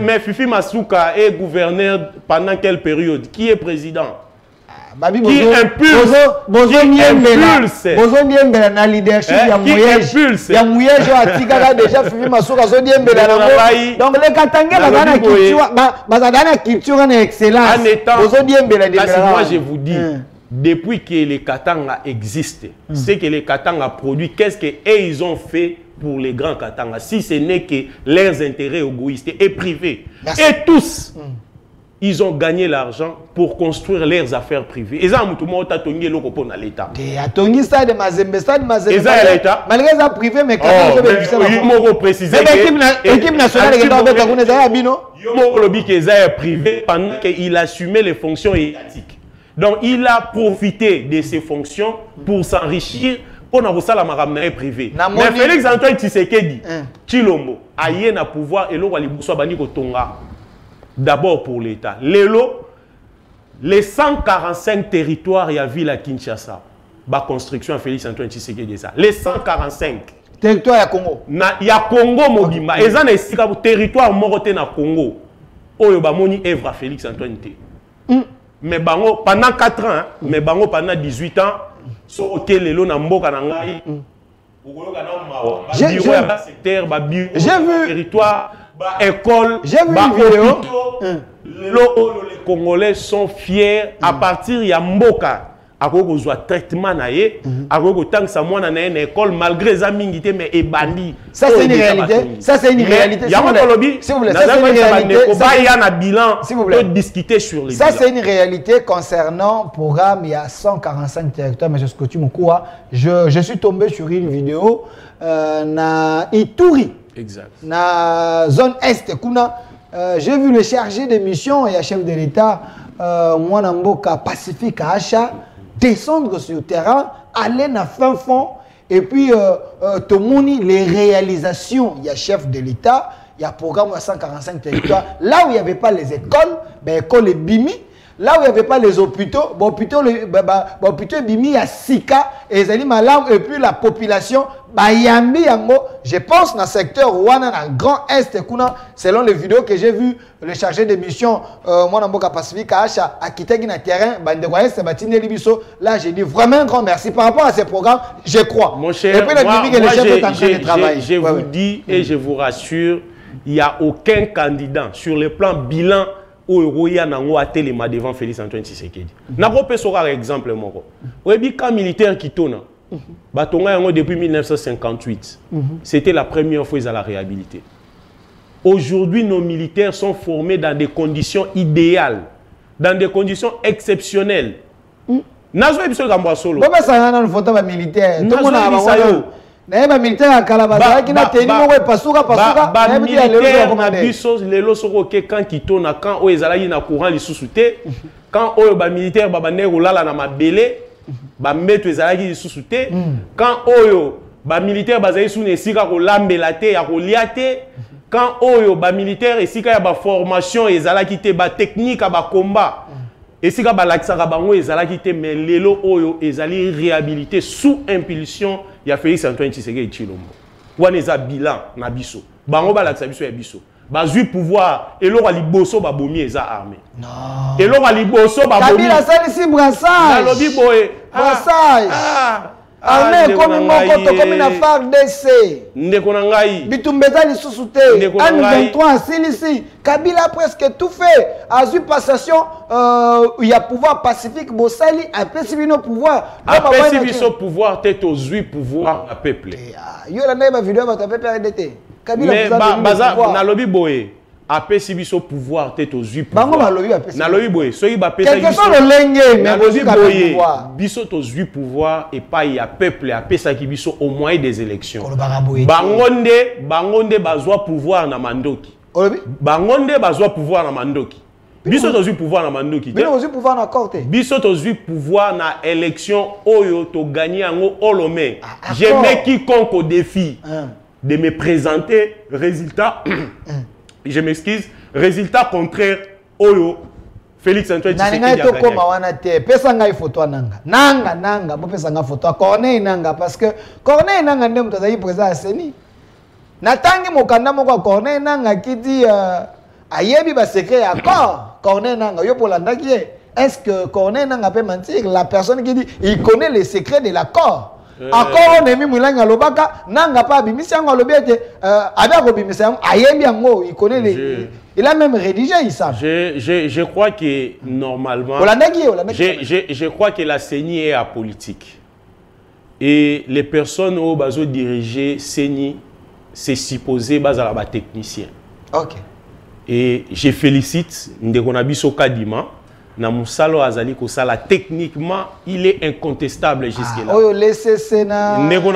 Mais Fifi Masuka est gouverneur pendant quelle période? Qui est président? qui impulse na leadership ya Mouyej ya Mouyej atika déjà fini masuka zo diembela nango donc les Katangais bazana culture na excellence bozo diembela moi je vous dis depuis que les Katanga existent c'est que les Katanga produit qu'est-ce que ils ont fait pour les grands Katanga si ce n'est que leurs intérêts égoïstes et privés et tous ils ont gagné l'argent pour construire leurs affaires privées. Et ça, tout le monde a tongi le coupon à l'État. Et a tongi ça de Mazembe, Et ça, l'État. Malgré ça privé, mais quand même, il faut préciser que l'équipe nationale est dans le Bino. Il faut lobby que ça privé pendant qu'il assumait les fonctions étatiques. Donc, il a profité de ses fonctions pour s'enrichir pour avoir ça la maramne privée. Mais Félix Antoine Tshisekedi, Chilombo, a eu un pouvoir et l'eau va lui bani Tonga. D'abord pour l'État. Les 145 territoires, il y a ville à Kinshasa. La construction à Félix Antoine Tshisekedi. Les 145. Territoire à Congo. Il y a Congo Mobimba. Et ça, c'est un territoire moroté na Congo. Oh, il y a moni œuvre à Félix Antoine T. Mais pendant 4 ans, mais pendant 18 ans, sur hôtel Lelo na mboka na ngai. J'ai vu territoire. École, j'ai vu une vidéo. Les Congolais sont fiers à partir de Mboka. À cause du traitement naé, à cause du temps que ça moi dans une école malgré les amis mais est bandit. Ça c'est une réalité. Ça c'est une réalité. Il y a un lobby. S'il vous plaît, ça c'est une réalité. Il y a un bilan. S'il vous plaît, discuter sur les. Ça c'est une réalité concernant le programme. Il y a 145 territoires, mais je scotche mon coup. Je suis tombé sur une vidéo na Ituri. Exact. Na zone est, j'ai vu le chargé de mission et le chef de l'État, Mwanamboka Pacifique à Acha, descendre sur le terrain, aller dans fin fond, et puis Tomoni, les réalisations, il y a chef de l'État, il y a programme à 145 territoires, là où il n'y avait pas les écoles, ben école Bimi. Là où il n'y avait pas les hôpitaux, hôpitaux Bimi, il y a Sika, et et puis la population, je pense dans le secteur Rwanda, dans le Grand Est, selon les vidéos que j'ai vues, le chargé de mission, Mwanamboka Pacifique, à Kitegi na terrain, là j'ai dit vraiment un grand merci par rapport à ces programmes, je crois. Mon cher, et puis le chef est en train de travailler. Je vous dis et je vous rassure, il n'y a aucun candidat sur le plan bilan où il y a un téléma devant Félix Antoine Tshisekedi. N'a pas un exemple. Le camp militaire qui tourne, depuis 1958, c'était la première fois qu'ils ont la réhabilité. Aujourd'hui, nos militaires sont formés dans des conditions idéales, dans des conditions exceptionnelles. Nazo ebiso gamba solo. Baba sana na photo ba militaire. Tout monde a ba na militaire à Kalabasa qui na teni mo pasuka ba militaire na biso lelo soko ke quand qui tourne quand o ezala yi na courant li susute quand o ba militaire ba ne rolala na mabele ba meto ezala ki susute quand oyo ba militaire bazali sous nesika ko lambela te ya ko liate quand oyo ba militaire esika ya ba formation ezala ki te ba technique ba combat et si ba laksaka bango ezala ki te mais lelo oyo ezali réhabilité sous impulsion ya Félix Antoine Tshisekedi Tshilombo wana eza bilan na biso bango ba laksa biso ya biso bazui pouvoir eloko liboso ba bomi eza armée non eloko liboso ba bomi Kabila sali si brassage na lobi boye brassage armée comme moko to comme na FARDC ndeko na ngai bitumbeza lisusu te M23 silisi Kabila presque tout fait azui passation il y a pouvoir pacifique bosali après si bino pouvoir après si biso pouvoir tête aux huit pouvoir à peuple yo la na ba vidéo ba taper RDT Kabila baza na lobi boye après si biso pouvoir tête aux huit pouvoir na lobi boye soki ba pesa biso mais lobi boye biso aux huit pouvoir et pas ya peuple a pesa ki biso au moyen des élections bangonde bazwa pouvoir na mandoki bangonde bazwa pouvoir na mandoki biso tozwi pouvoir na mandoki te biso pouvoir na corte biso tozwi pouvoir na élection oyo to gagner yango olome je mets quiconque au défi de me présenter résultat je m'excuse résultat contraire oyo Félix Antoine Tshisekedi to koma wana te pesa ngai photo nanga bo pesa ngai photo Corneille nanga parce que Corneille nanga ndem tozali président Seni natangi mokanda moko Corneille nanga kiti ayebi ba secret ya corps Corneille nanga yo polandaki est-ce que Corneille n'a pas mentir? La personne qui dit il connaît les secrets de l'accord. Accord on est mis Moulanga Lobaka, n'a pas bimisi en lobete, Ada bimisi ayembi ango, il connaît les. Il a même rédigé ça. Je crois que normalement. Je crois que la CENI est apolitique. Et les personnes au bazo diriger CENI, c'est supposé base à la technicien. Ok. Et je félicite Ndekonabiso Kadima. Na musalo azali ko sala techniquement il est incontestable jusque là. Oh laissez na techniquement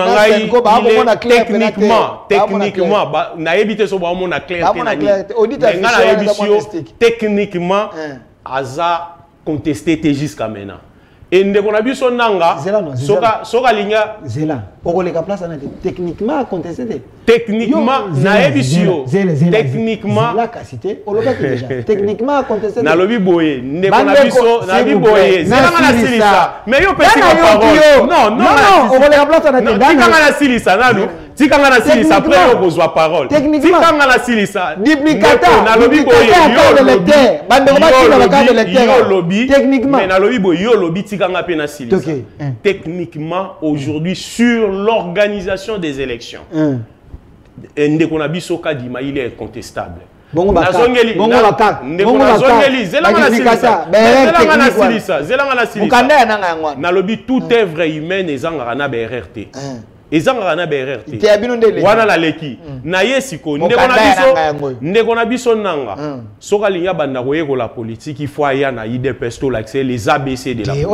na éviter so ba mona clarté techniquement aza contesté jusqu'à maintenant. Et Ndekonabiso nanga soka linga zela okoleka place na techniquement contesté. Techniquement na ebisio techniquement la cité oloka déjà techniquement contesté na lobi boye Ndekonabiso na bi boye zela na silisa mais yo pesi ma parole non okoleka place na tika na silisa nanu tika na silisa après yo kozwa parole tika na silisa duplicateur na lobi boye yo lecteur bande ko ba carte de lecteur lobby techniquement mais na lobi boye yo lobby tika nga pe na silisa techniquement aujourd'hui sur l'organisation des élections Ndekonabiso Kadima il est incontestable. Bongo baka na lobi toute œuvre humaine ezanga na BRRT. Ezanga na BRRT. Wana la leki. Na yesiko Ndekonabiso nanga. Soka linya banda koyeko la politique il faut aya na IDPS to l'accès les ABC de la. Je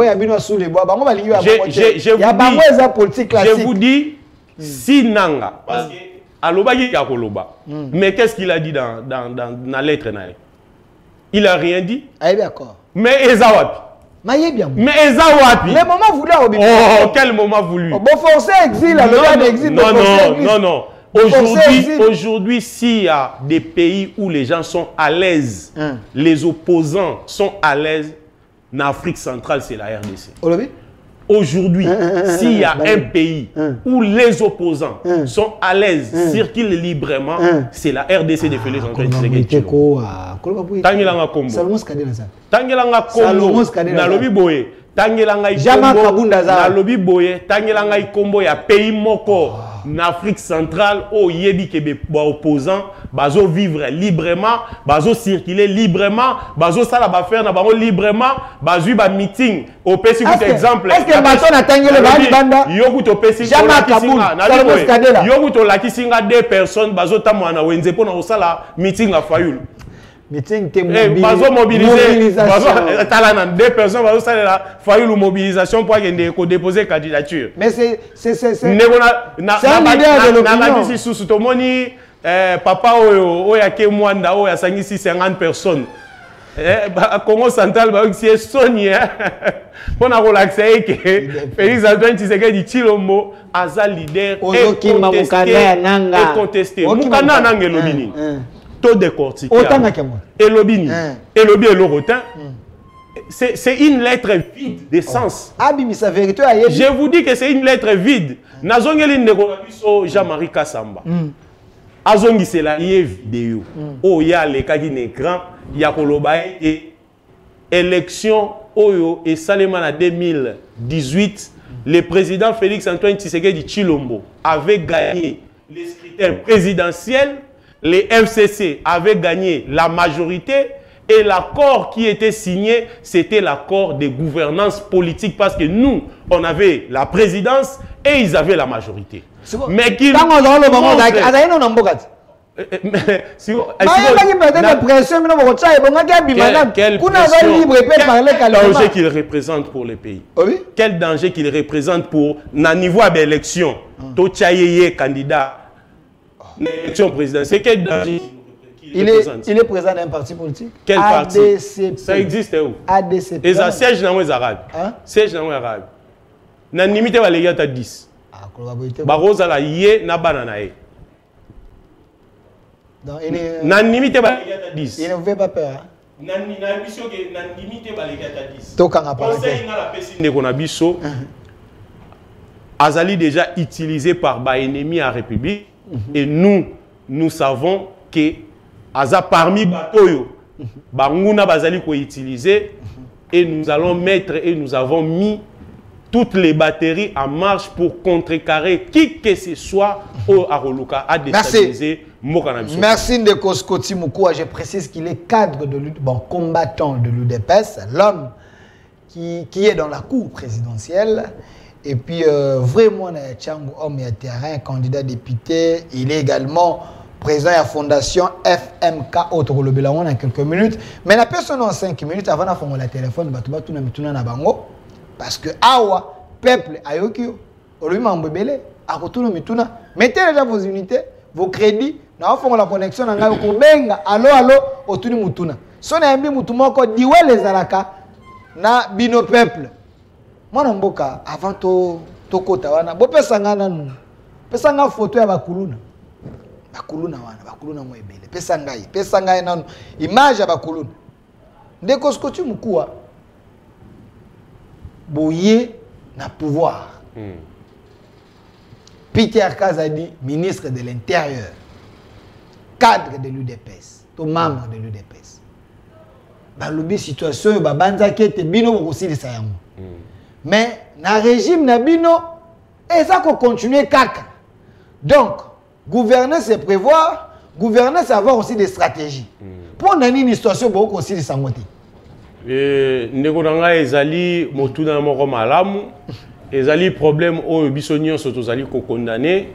vous dis si nanga parce que Alobagi Kakoloba. Mais qu'est-ce qu'il a dit dans la lettre? Il n'a rien dit. Ah, d'accord. Mais Ezawapi. Mais Ezawapi. Le moment voulu. Oh, quel moment voulu? Bon, forcer exil, non. Aujourd'hui, s'il y a des pays où les gens sont à l'aise, les opposants sont à l'aise, en Afrique centrale, c'est la RDC. Aujourd'hui, s'il y a un pays où les opposants sont à l'aise, circulent librement, c'est la RDC de Félix Antoine Tshisekedi. Tangelanga Kombo. Tangelanga Kombo. Nalobi Boye. Tangelanga Ikombo. Nalobi Boye. Tangelanga Ikombo ya pays moko. En Afrique centrale, au yebi kebe opposants, bazo vivre librement, bazo circuler librement, bazo sala ba faire na bango librement, bazo ba meeting. Au PC exemple. Est-ce que bato na tangele ba banda? Yoku to PC. Jama Kabunda. Yoku to lakisinga deux personnes, bazo tamwana wenze pona osala meeting a Fayulu. Meeting te mobiliser. Talana deux personnes bazo sala la Fayulu mobilisation pour que déposer candidature. Mais c'est papa oya ke mwanda oya sangisi 50 personnes. Congo central ba c'est Sonia. On a relaxé que Félix Antoine Tshisekedi Tshilombo aza leader et contesté. Mukana nanga lobini. Taux de cortique. Et lobini. Et lobi elorotin. C'est une lettre vide de sens. Je vous dis que c'est une lettre vide. Nazongeli Ndekonabiso Jean-Marie Kassamba. Azongi c'est la vidéo. Oh ya le kaki n'écran ya koloba et élection oyo et Salema en 2018 le président Félix Antoine Tshisekedi Tshilombo avait gagné les scrutins présidentiels, les FCC avaient gagné la majorité. Et l'accord qui était signé, c'était l'accord de gouvernance politique parce que nous, on avait la présidence et ils avaient la majorité. Mais qu'ils Quel danger qu'il représente pour le pays? Quel danger qu'il représente pour le niveau d'élection? Candidat l'élection présidentielle. Quel danger? Il est président d'un parti politique. Quel parti? ADCP. Ça existe où? ADCP. Et ça siège dans les Arabes. Siège dans les Arabes. Na limite va les gars à 10. Baroza la yé na banana. Na limite va les gars à 10. Il ne fait pas peur. Na mission que na limite va les gars à 10. Conseil na la personne de Konabiso. Azali déjà utilisé par ba ennemi en République et nous savons que Aza parmi batoyo banguna bazali ko utiliser et nous allons mettre et nous avons mis toutes les batteries en marche pour contrecarrer qui que ce soit au Aroluka à déstabiliser Mokanabiso. Merci Ndeko Scotty Moukoua. Je précise qu'il est cadre de combattant de l'UDPS, l'homme qui est dans la cour présidentielle. Et puis vraiment, homme et terrain, candidat député. Il est également président de la fondation FMK autre le Bélaon dans quelques minutes. Mais la personne en 5 minutes avant de faire le téléphone, parce que awa peuple ayokio olumi mbebele akotuna mituna mettez déjà vos unités vos crédits na faire la connexion na ngayo ko benga allo otuni mutuna so na yambi mutu moko diwe les alaka na bino peuple mwana mboka avant to kota wana bo pesa ngana nu pesa nga photo ya bakuluna mo ebele pesa ngai nanu image ya bakuluna Ndeko Scotty Moukoua boye na pouvoir. Peter Kazadi, ministre de l'Intérieur, cadre de l'UDPS, tout membre de l'UDPS. Balobi situation ba banza kete bino aussi de sayango. Mais na régime na bino et ça qu'on continue kaka. Donc gouverner c'est prévoir, gouverner c'est avoir aussi des stratégies. Pour nani une situation beaucoup aussi de sangote. Ndeko nanga ezali motuna moko malamu ezali problème oyo biso nyonso tozali ko condamner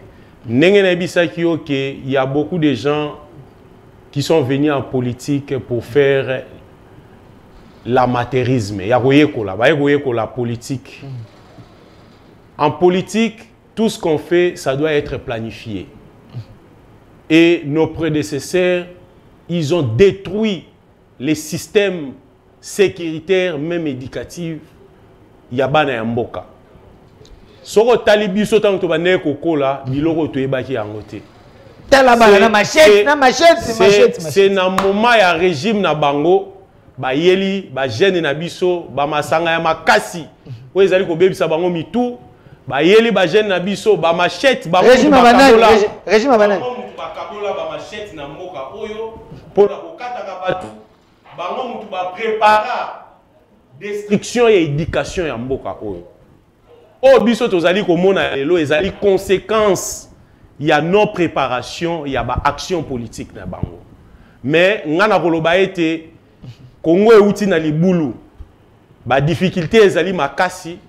ndenge na bisaki yo que il y a beaucoup de gens qui sont venus en politique pour faire l'amateurisme ya koyekola ba koyekola politique. En politique tout ce qu'on fait ça doit être planifié et nos prédécesseurs ils ont détruit les systèmes sécuritaire, même éducative, yabana ya mboka. Soko talibiso tango to bane kokola, biloko to ebaki yangote. Talaba na machette, c'est na moment ya régime na bango, ba yeli, ba jeune na biso, ba masanga ya makasi. Oyo ezali ko bebisa bango mitu, ba yeli ba jeune na biso, ba machette, ba régime banane, régime banane. Ba kabola ba machette na mboka oyo, pona kokata ka batu. Bango mutu ba prépara destruction et éducation ya mboka oyo. O biso tozali komona lelo ezali conséquence ya non préparation ya ba action politique na bango. Mais ngana koloba ete Congo euti na libulu ba difficulté ezali makasi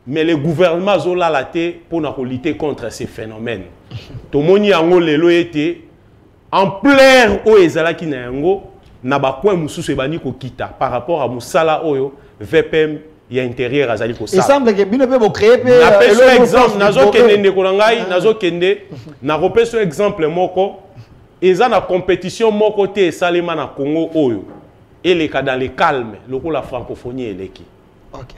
mais le gouvernement zola laté pour na lutter contre ces phénomènes. Tomoni yango lelo ete en plein o ezalaki na yango na ba point mususu ebani ko kita par rapport à musala oyo VPM ya intérieur azali ko sa. Il semble que bino pe bo créer pe na peso exemple nazo kende ndeko ngai nazo kende na repeso exemple moko eza na compétition moko te salema na Congo oyo et les cas dans le calme loko la francophonie eleki. OK.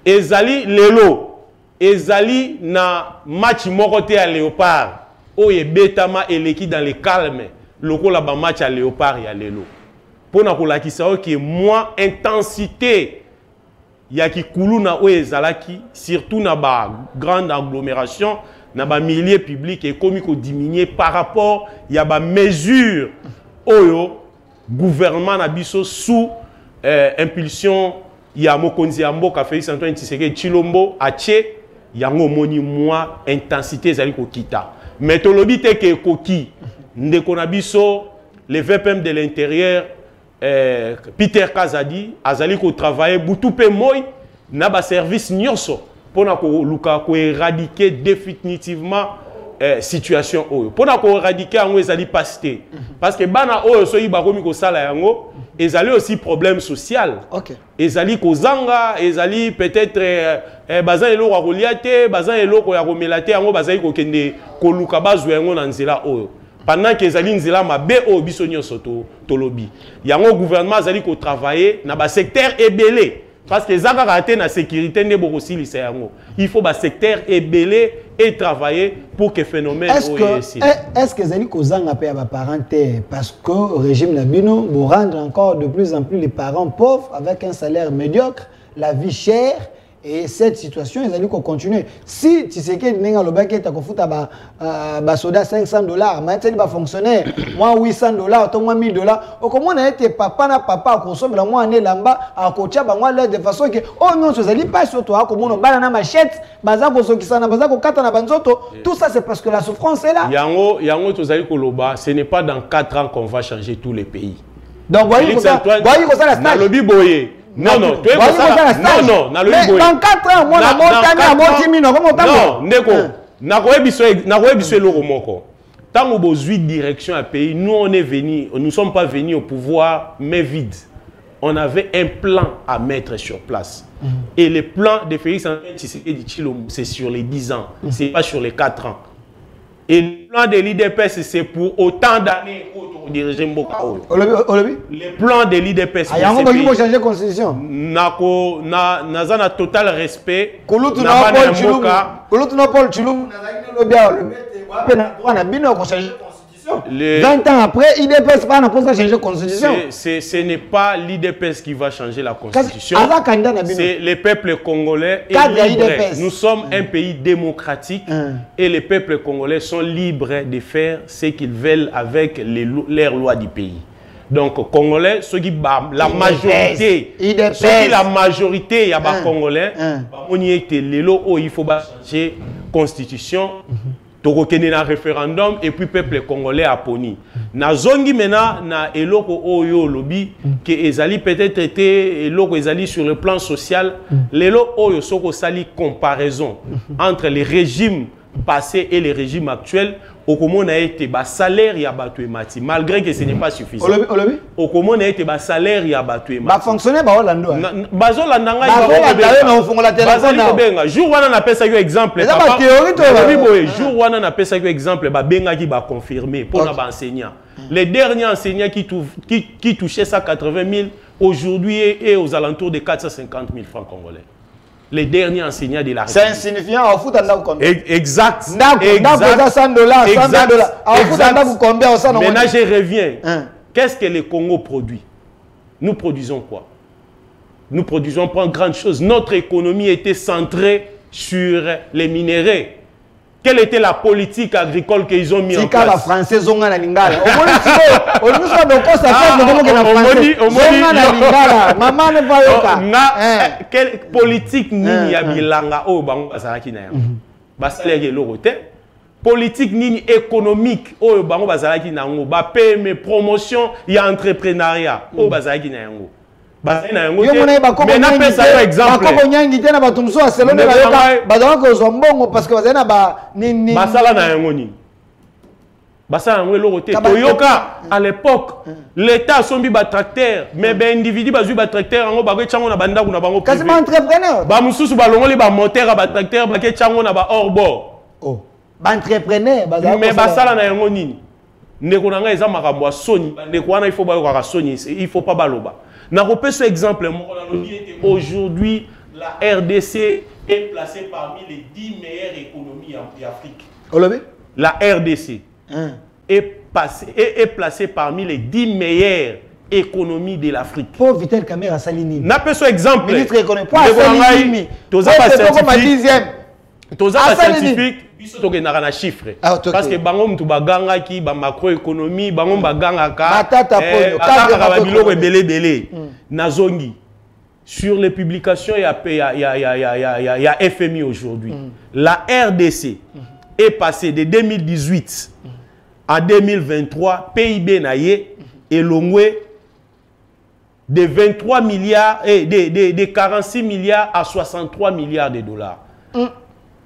Ezali lelo ezali na match moko te à Léopard oyo betama eleki dans le calme loko la ba match à Léopard ya lelo. Pour na kolakisa que moins intensité ya kikulu na o ezalaki surtout na ba grande agglomération na ba milieu public et comme ko diminuer par rapport ya ba mesure oyo gouvernement na biso sous impulsion ya mokonzi ya mboka Félix Antoine Tshisekedi Tshilombo atie yango moni moins intensité ezali ko kita mais tolobi te ke koki ndeko na biso les VPM de l'intérieur Peter Kazadi azali ko travailler butu pe moy na ba service nyonso pona ko luka ko éradiquer définitivement situation oyo pona ko éradiquer yango ezali pasté parce que bana oyo so yiba komi ko sala yango ezali aussi problème social. OK. Ezali ko zanga ezali peut-être bazan eloko ko liate bazan eloko ya ko melate yango bazali ko kende ko luka bazwe yango na nzela oyo. Pendant que les nzela mabe o biso nyonso tolobi yango gouvernement azali ko travailler na ba secteur ebelé parce que zaka raté na sécurité ne boko silisa yango il faut ba secteur ebelé et travailler pour que phénomène est-ce que zali ko zanga pe ba parents parce que au régime na bino vous rendre encore de plus en plus les parents pauvres avec un salaire médiocre, la vie chère et cette situation ils allaient continuer. Si tu sais que n'enga le bac est à konfuta ba soda $500, maintenant il va fonctionner. Moi $800, toi moi $1000. Au comment on a été papa na papa consomme la moi année là-bas à kocha ba moi là de façon que oh non ça allait pas sur toi comme on bala na machette, baza ko sokisana baza ko kata na banzoto. Tout ça c'est parce que la souffrance est là. Yango to zali koloba, ce n'est pas dans 4 ans qu'on va changer tous les pays. Donc voyez comme ça la stage. Lobby boye. Non, non, tu es non, non, dans 4 ans, moi, la montagne, à Montimino, comment non, Neko, Nakoye Bissou Loromoko. Tant que vous avez direction à pays, nous ne sommes pas venus au pouvoir, mais vide. On avait un plan à mettre sur place. Et le plan de Félix Antoine Tshisekedi Tshilombo, c'est sur les 10 ans, ce n'est pas sur les 4 ans. Et le plan de l'IDPS, c'est pour autant d'années pour diriger Mboka. Le plan de l'IDPS, c'est pour changer la constitution. Nazana total respect. Paul Chilum, 20 ans après, l'IDPS pas changer la constitution. Ce n'est pas l'IDPS qui va changer la constitution. C'est le peuple congolais et libre. Nous sommes un pays démocratique et les peuples congolais sont libres de faire ce qu'ils veulent avec les lois du pays. Donc, Congolais, ceux qui la majorité, il y a Congolais, il faut changer la constitution. Tokokene na référendum et puis peuple congolais a poni. Na zongi mena na eloko oyo lobi que ezali peut-être été eloko ezali sur le plan social, lelo oyo soko sali comparaison entre les régimes passés et les régimes actuels. Okomona été bas salaire ya batu emati malgré que ce n'est pas suffisant. Okomona été bas salaire ya batu emati. Ba fonctionner ba Holando. Bazo landanga jour wana na pesa yo exemple. Papa jour wana na pesa yo exemple ba benga ki ba confirmer pour na ba enseignant. Les derniers enseignants qui touchaient 180 000 aujourd'hui et aux alentours de 450 000 francs congolais. Les derniers enseignants de la République. C'est insignifiant. Au foot, on a combien? Exact. $100, $100. Maintenant, je reviens. Qu'est-ce que le Congo produit? Nous produisons quoi? Nous produisons pas une grande chose. Notre économie était centrée sur les minéraux. Quelle était la politique agricole qu'ils ont mis en place? La française on a la lingala. Quelle politique nini ya bilanga o bango bazalaki na yango? Basalaire lorote. Politique nini économique o bango bazalaki na yango? Ba PME promotion ya entrepreneuriat o bazalaki na yango. Mais n'a pas ça exemple. Toyoka à l'époque l'État a sombi ba tracteur mais ben individu ba ba tracteur ngo ba ko chango na banda kuna bango quasiment entrepreneur ba mususu ba longoli ba moteur ba tracteur ba ke chango na ba hors bord oh ba entrepreneur ba mais ba sala na yango nini ndeko na nga eza makambo soni ndeko wana il faut ba ko soni il faut pas baloba. N'a pas ce exemple. Aujourd'hui, la RDC est placée parmi les 10 meilleures économies en Afrique. La RDC est placée parmi les 10 meilleures économies de l'Afrique. Pour Vitel Caméra Salini. N'a pas ce exemple. Ministre économique. Pas Salini. Scientifique. Na chiffre parce que bango mtu baganga ki ba macroéconomie bango baganga ka biloko belé nazongi sur les publications il y a FMI aujourd'hui. La RDC est passée de 2018 à 2023 PIB naie est longé de 23 milliards et de 46 milliards à 63 milliards de dollars.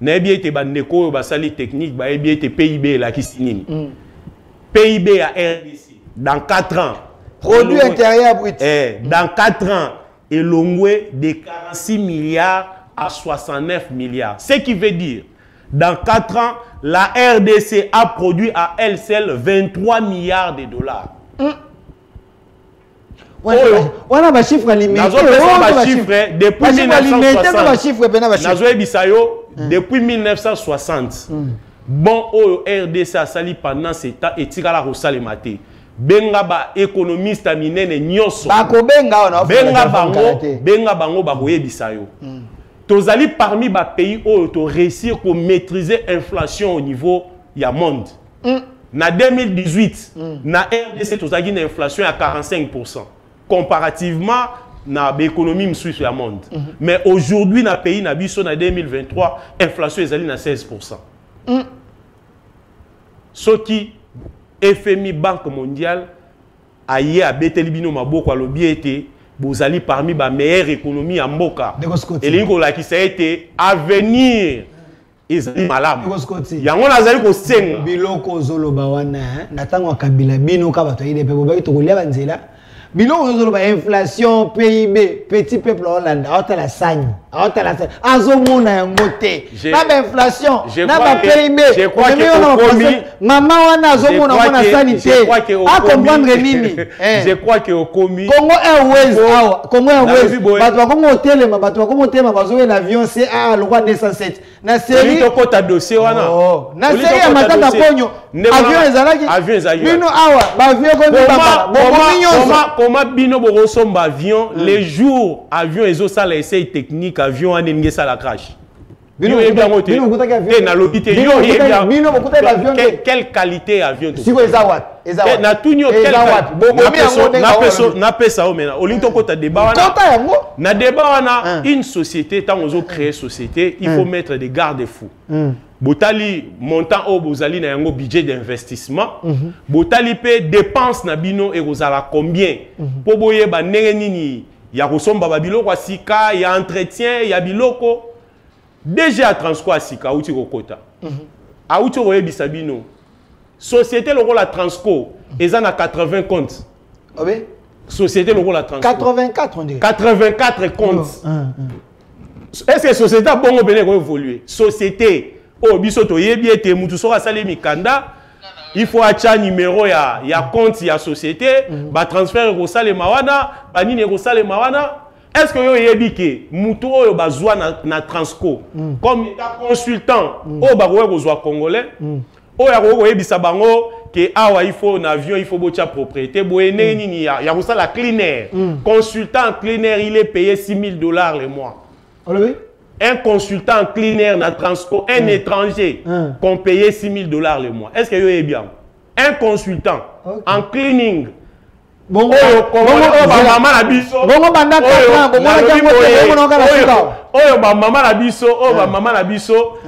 N'ayez été bandeko basali technique ba bien été PIB la kisinini. PIB à RDC dans 4 ans. Produit intérieur brut. Dans 4 ans et longwe de 46 milliards à 69 milliards. Ce qui veut dire dans 4 ans la RDC a produit à elle seule 23 milliards de dollars. On a un chiffre limité. Depuis 1960. Bon, au RDC a sali pendant ce temps et tirala rosale maté. Benga ba économiste aminene nyoso. Benga bango ba koye bisayo. tozali parmi les pays où tu réussir à maîtriser l'inflation au niveau du monde. En 2018, na RDC, tozali une inflation à 45%. Comparativement à l'économie suisse du monde. Mais aujourd'hui, dans le pays, en 2023, l'inflation est à 16%. Ce qui FMI, Banque mondiale, aïe à Betelibino Maboko à l'objet vous allez parmi les meilleures économies en Moka. Et l'ingola qui ça a été à venir. Ils sont malades. Il y a un azali ko senga. Biloko zoloba wana natango kabila bino kabato ide pe boba to kolia banzela. Biloko zoloba inflation PIB petit peuple Hollande ata la sagne. Ata la sagne. Azomona yango te. Na ba inflation, na ba PIB. Je crois que maman wana azomona wana sanité. A comprendre nini? Je crois que au commis Congo Airways awa, Congo Airways. Bato ba Congo telema, bato ba Congo telema bazowe l'avion c'est à le roi 207. Na série to ta dossier wana. Na série ya matata ponyo. Avion ezalaki. Bino awa, ba avion ko baba. Comment bino bo somba avion les jours avion ezo sala essai technique avion ane ngesa la crash. Bino quelle qualité avion si ezawat ezawat na tunyo na pesa o mena olinto kota débat wana na débat wana une société tant ozo créer société il faut mettre des garde-fous. Botali montant au bozali na yango budget d'investissement botali pe dépense na bino et rozala combien po boye ba ndenge nini ya kosomba ba biloko asika ya entretien ya biloko déjà Transco asika outi kokota a outi oyebisa bino société loko la Transco ezana 80 comptes. Obe société loko la Transco 84 on dit 84 comptes. Est-ce que société a bon bene ko évoluer société oh biso to yebi ete mutu sora sale mikanda il faut acha numéro ya compte ya société ba transfert ko sale mawana ba nini ko sale mawana. Est-ce que vous avez dit que Moutou a besoin de Transco comme consultant au besoin congolais au que il faut un avion, il faut une propriété, il y a la clean air. Consultant clean air, il est payé $6,000 le mois. Un consultant clean air na Transco, un étranger, qu'on paye $6,000 le mois. Est-ce que vous avez bien? Un consultant en cleaning. Bon, maman la biso. Bon, banda 4 ans, bon, maman la biso, maman la biso,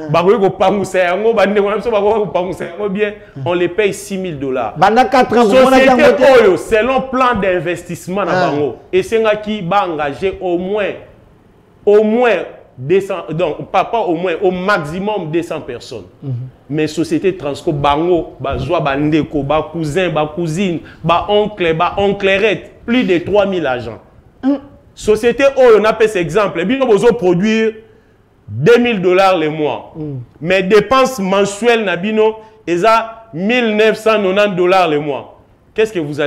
ko pangusa yango, bande ko biso ko pangusa yango bien, on les paye $6,000. Banda 4 ans, société oyo selon plan d'investissement na bango, et senga ki ba engager au moins 200, donc pas au moins, au maximum 200 personnes. Mais société Transco bango, bazwa bandeko, ba cousin, ba cousine, ba oncle, ba onclerette, plus de 3000 agents. Société oh on a fait cet exemple, bien besoin produire $2,000 le mois. Mais dépenses mensuelles nabino eza $1,990 le mois. Qu'est-ce que vous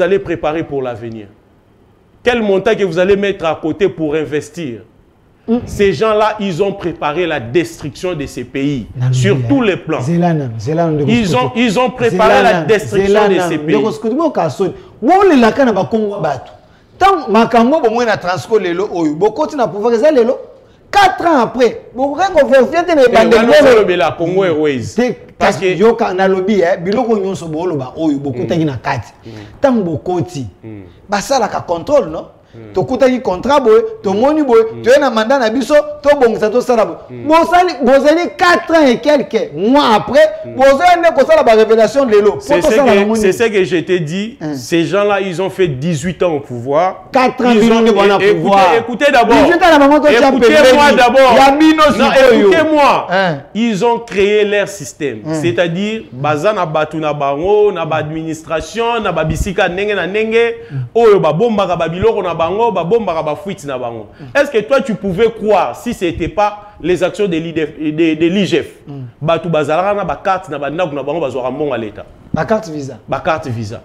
allez préparer pour l'avenir? Quel montant que vous allez mettre à côté pour investir? Ces gens-là, ils ont préparé la destruction de ces pays sur tous les plans. Ils ont préparé la destruction de ces pays. Tant makambo bomwe na Transco lelo oyo bokoti na pouvoir za lelo 4 ans après vous faire fier de Congo Airways parce que yo na lobby biloko nyonso boloba oyo bokutaki na kati tant bokoti basala ka contrôle non tokutaki contrat boy tomoni boy to na mandat na biso to bongisa to sala bozali 4 ans et quelques mois après bozali ko sala ba révélation lelo c'est ce que je t'ai dit. Ces gens là ils ont fait 18 ans au pouvoir. 4 ans ils ont pouvoir. Écoutez d'abord, écoutez-moi d'abord, écoutez-moi, ils ont créé leur système, c'est-à-dire bazana batu na bango na ba administration na ba bisika ndenge na ndenge oyo ba bomba ka babiloko na bango ba bomba ka ba fuite na bango. Est-ce que toi tu pouvais croire si c'était pas les actions de l'IGF batu bazalaka na ba carte na banda na bango bazwa mbongo à l'état ba carte visa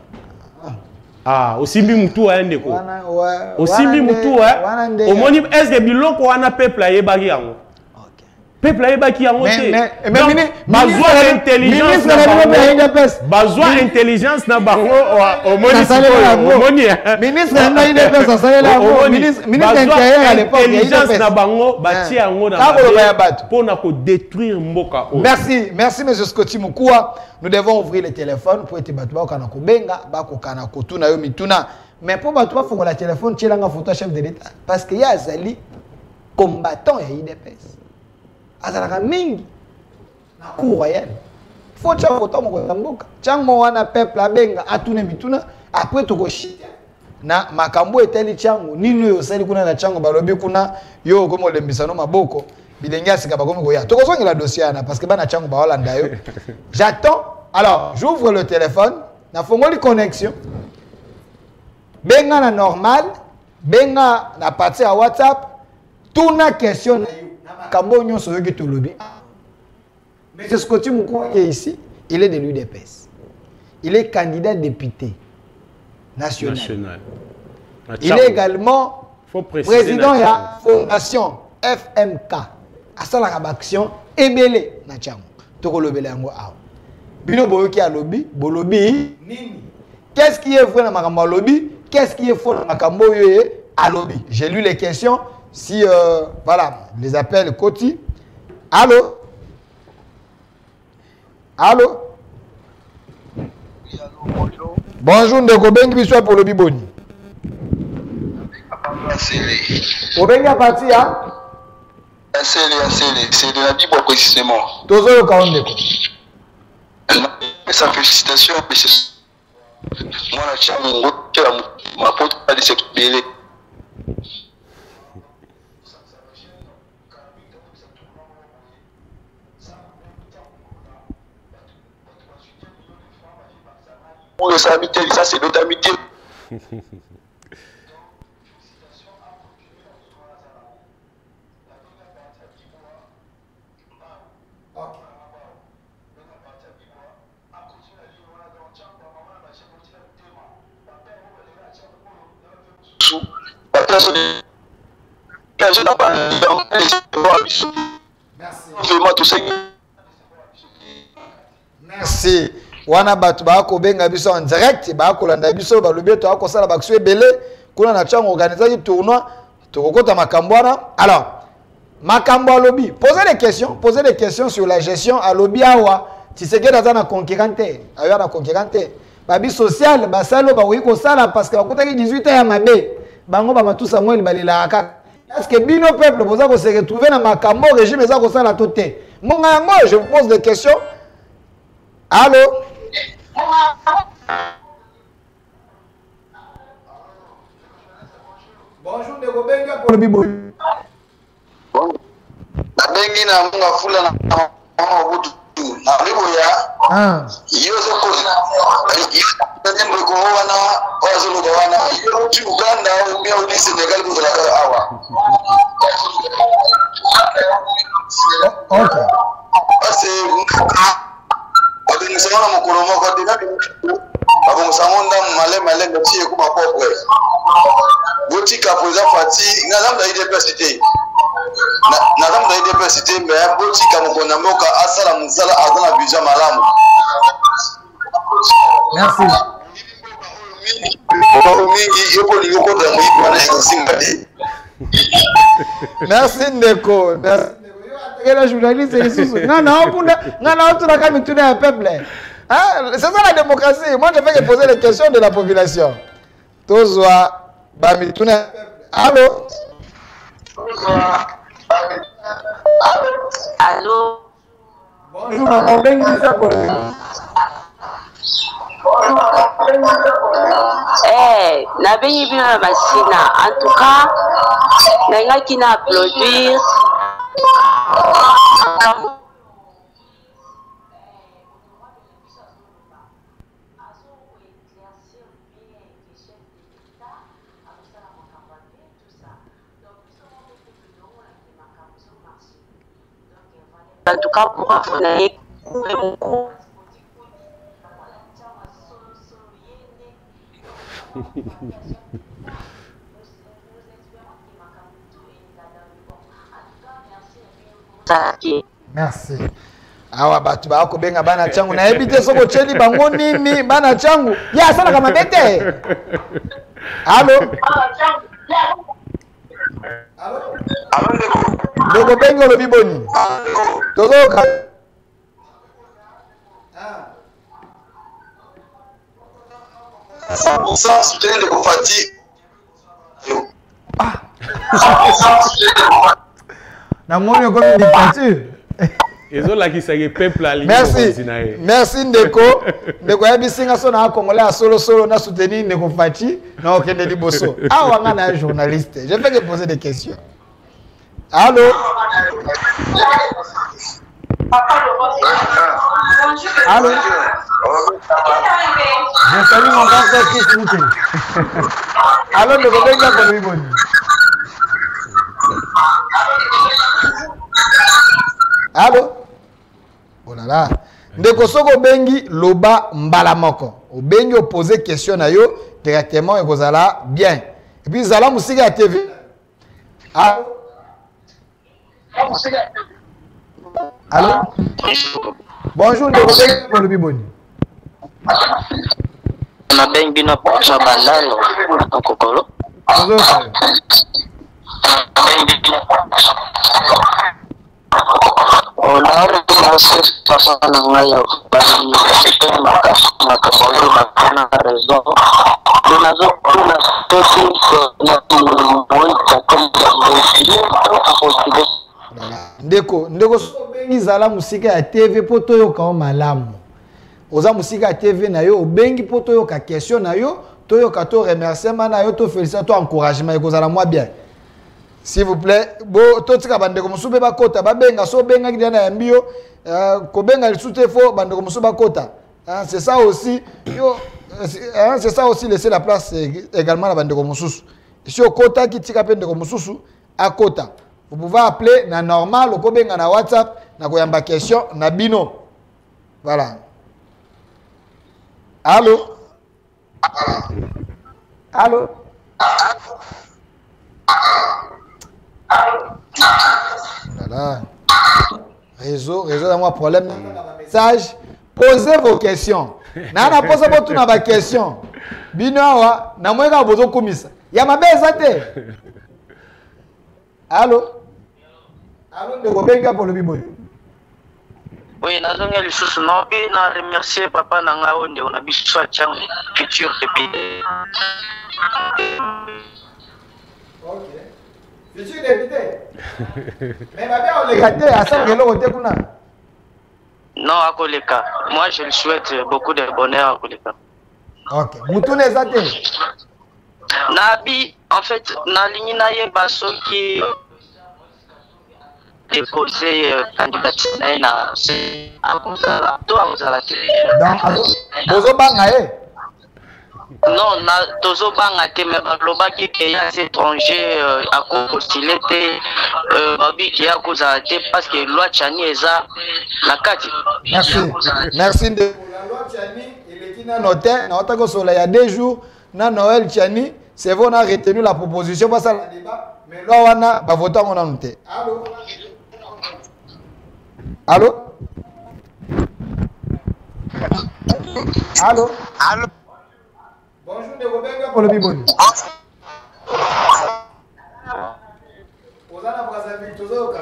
aussi mutu a ndeko aussi mutu au moni est-ce que biloko wana peuple ayebaki yango peuple ayebaki yango te. Mais bazwa intelligence na intelligence na bango omoni ministre na IDPS asalela yango ministre intérieur à l'époque intelligence na bango batie yango na pona ko détruire mboka. Merci monsieur Scotty Mukua. Nous devons ouvrir le téléphone pour être battu kana ko benga bako kana ko tuna yo mituna. Mais pour battu ba fongola téléphone tshilanga photo chef de l'état parce que ya azali combattant ya IDPS. Azalaka mingi na cour royale faut tcha photo moko tamboka chango wana peuple abenga atune mituna après tokoshita na makambo eteli chango nino yo sali kuna na chango balobi kuna yo komo lembisano maboko bilengi asika bakomi koya tokozongela dossier na parce que bana chango ba Hollanda yo j'attends alors j'ouvre le téléphone na fongoli connexion benga na normal benga na partie à WhatsApp tuna question Kambo nyonso yoki tolobi. Mais c'est Scotty Mukua qui est ici, il est de l'UDPS. Il est candidat député national. Il est également président de la fondation FMK. À ça la action ebele na chango. Toko lobele yango awa. Bino boyoki a lobby, bolobi nini? Qu'est-ce qui est vrai dans makambo lobby? Qu'est-ce qui est faux dans makambo yoye a lobby? J'ai lu les questions. Si, voilà, les appels Koti. Allô? Allô? Bonjour. Bonjour, Ndeko Bengi Biswa pour le Biboni. Obengi à partir, hein? C'est de la Bible précisément. Tozo yo kaondeko. Sa félicitation, moi la chambre, ma pote a dit c'est belé. Pour sa amitié, ça c'est notre amitié. Merci. Wana batu ba ko benga biso en direct ba ko landa biso ba lobi to akosala ba kuswe belé kuna na chango organiser tournoi to kokota makambo wana. Alors makambo alobi posez des questions sur la gestion alobi awa Tshisekedi aza na conquérante ayo na conquérante ba bi social ba salo ba wi ko sala parce que bakutaki 18 ans ya mabe bango ba matu Samuel balila aka est-ce que bino peuple boza ko se retrouver na makambo régime za ko sala toté monga yango je vous pose des questions. Allô? Bonjour, Ndeko Benga pour le Bibo. Bengi na munga fula na mabutu na Bibo ya. Iyo soko. Iyo ndeko wana wazulu wana. Iyo Uganda au ni Senegal kwa awa. Okay. Adi nisemana mukoromo kwa dinadi abo musamonda male ngatiye kuma popwe boti kapoza fati ngazamda IDPS nazamda IDPS me boti kamukona mboka asala muzala azana bija malamu. Merci. Merci Ndeko. Merci. La journaliste c'est ça la démocratie. Moi je fais que poser les questions de la population. Tozwa bamituna. Allô? Allô? Bonjour, on vient de ça pour na bengi bino na basina. En tout cas, na qui na produire en tout cas pour Merci. Awa batu ba ko benga bana changu na ebite soko cheli bango nini bana changu. Ya sana kama bete. Allô? Allô ndeko bengo lo biboni. Tozoka. Ça, soutenir les Fati. Na moni ko dictature. Merci Ndeko. Ndeko ya bisinga so na Congolais solo na soutenir Ndeko Fati na okende liboso. Ah wanga na journaliste. Je vais te poser des questions. Allô? Allô? Je salue mon grand frère Chris Mouté. Allô, Ndeko benga ko biboni. Allô? Oh là là. Ndeko soko bengi loba mbala moko. O bengi o poser question na yo directement et kozala bien. Et puis zala musika ya TV. Allô? Allô? Bonjour Ndeko bengi ko biboni. Na bengi bino pa bandalo na kokolo. On a remercié papa na ngaya bani makabolo makana raison tunazo kuna toti na mwita Ndeko bengi zala musika ya TV poto yo ka malamu. Oza musika ya TV na yo bengi poto yo ka question na yo to yo ka to remerciement na yo to féliciter to encouragement e kozala moi bien. S'il vous plaît, bo totika bandeko musube bakota babenga so benga kidana ya mbio ko benga lisute fo bandeko musuba bakota. C'est ça aussi c'est ça aussi laisser la place également à bandeko mususu. Si au kota ki tika pe ndeko mususu à kota. Vous pouvez appeler na normal ko benga na WhatsApp na koyamba question na bino. Voilà. Allô? Allô? Voilà. Réseau a moi problème. Message. Posez vos questions. Nana pose pas tout na ba question. Bino awa na mweka bozo kumisa. Ya mabeza te. Allô? Allô ndeko benga pour le biboy. Oui, nazonga lisusu no bi na remercier papa na nga onde on a biso chang futur député. OK. Futur député. Mais babia on le gâté à ça que l'autre kuna. Non, à Koleka. Moi je lui souhaite beaucoup de bonheur à Koleka. OK. Mutune zate. Nabi en fait na ligne na ye baso qui déposer candidature na akozala to akozala te. Donc bozo banga non na tozo banga te mais lobaki ke ya étranger a postulé te babi ki ya kozala te parce que loi chani eza na kati. Merci de la loi chani il est na noté na otako sola ya 2 jours na Noël chani c'est bon on a retenu la proposition parce que la débat mais loi wana ba voter on a noté. Allô? Allô? Allô? Allô? Bonjour, Ndeko benga pour le biboni. Ozana Brazzaville, tozoka.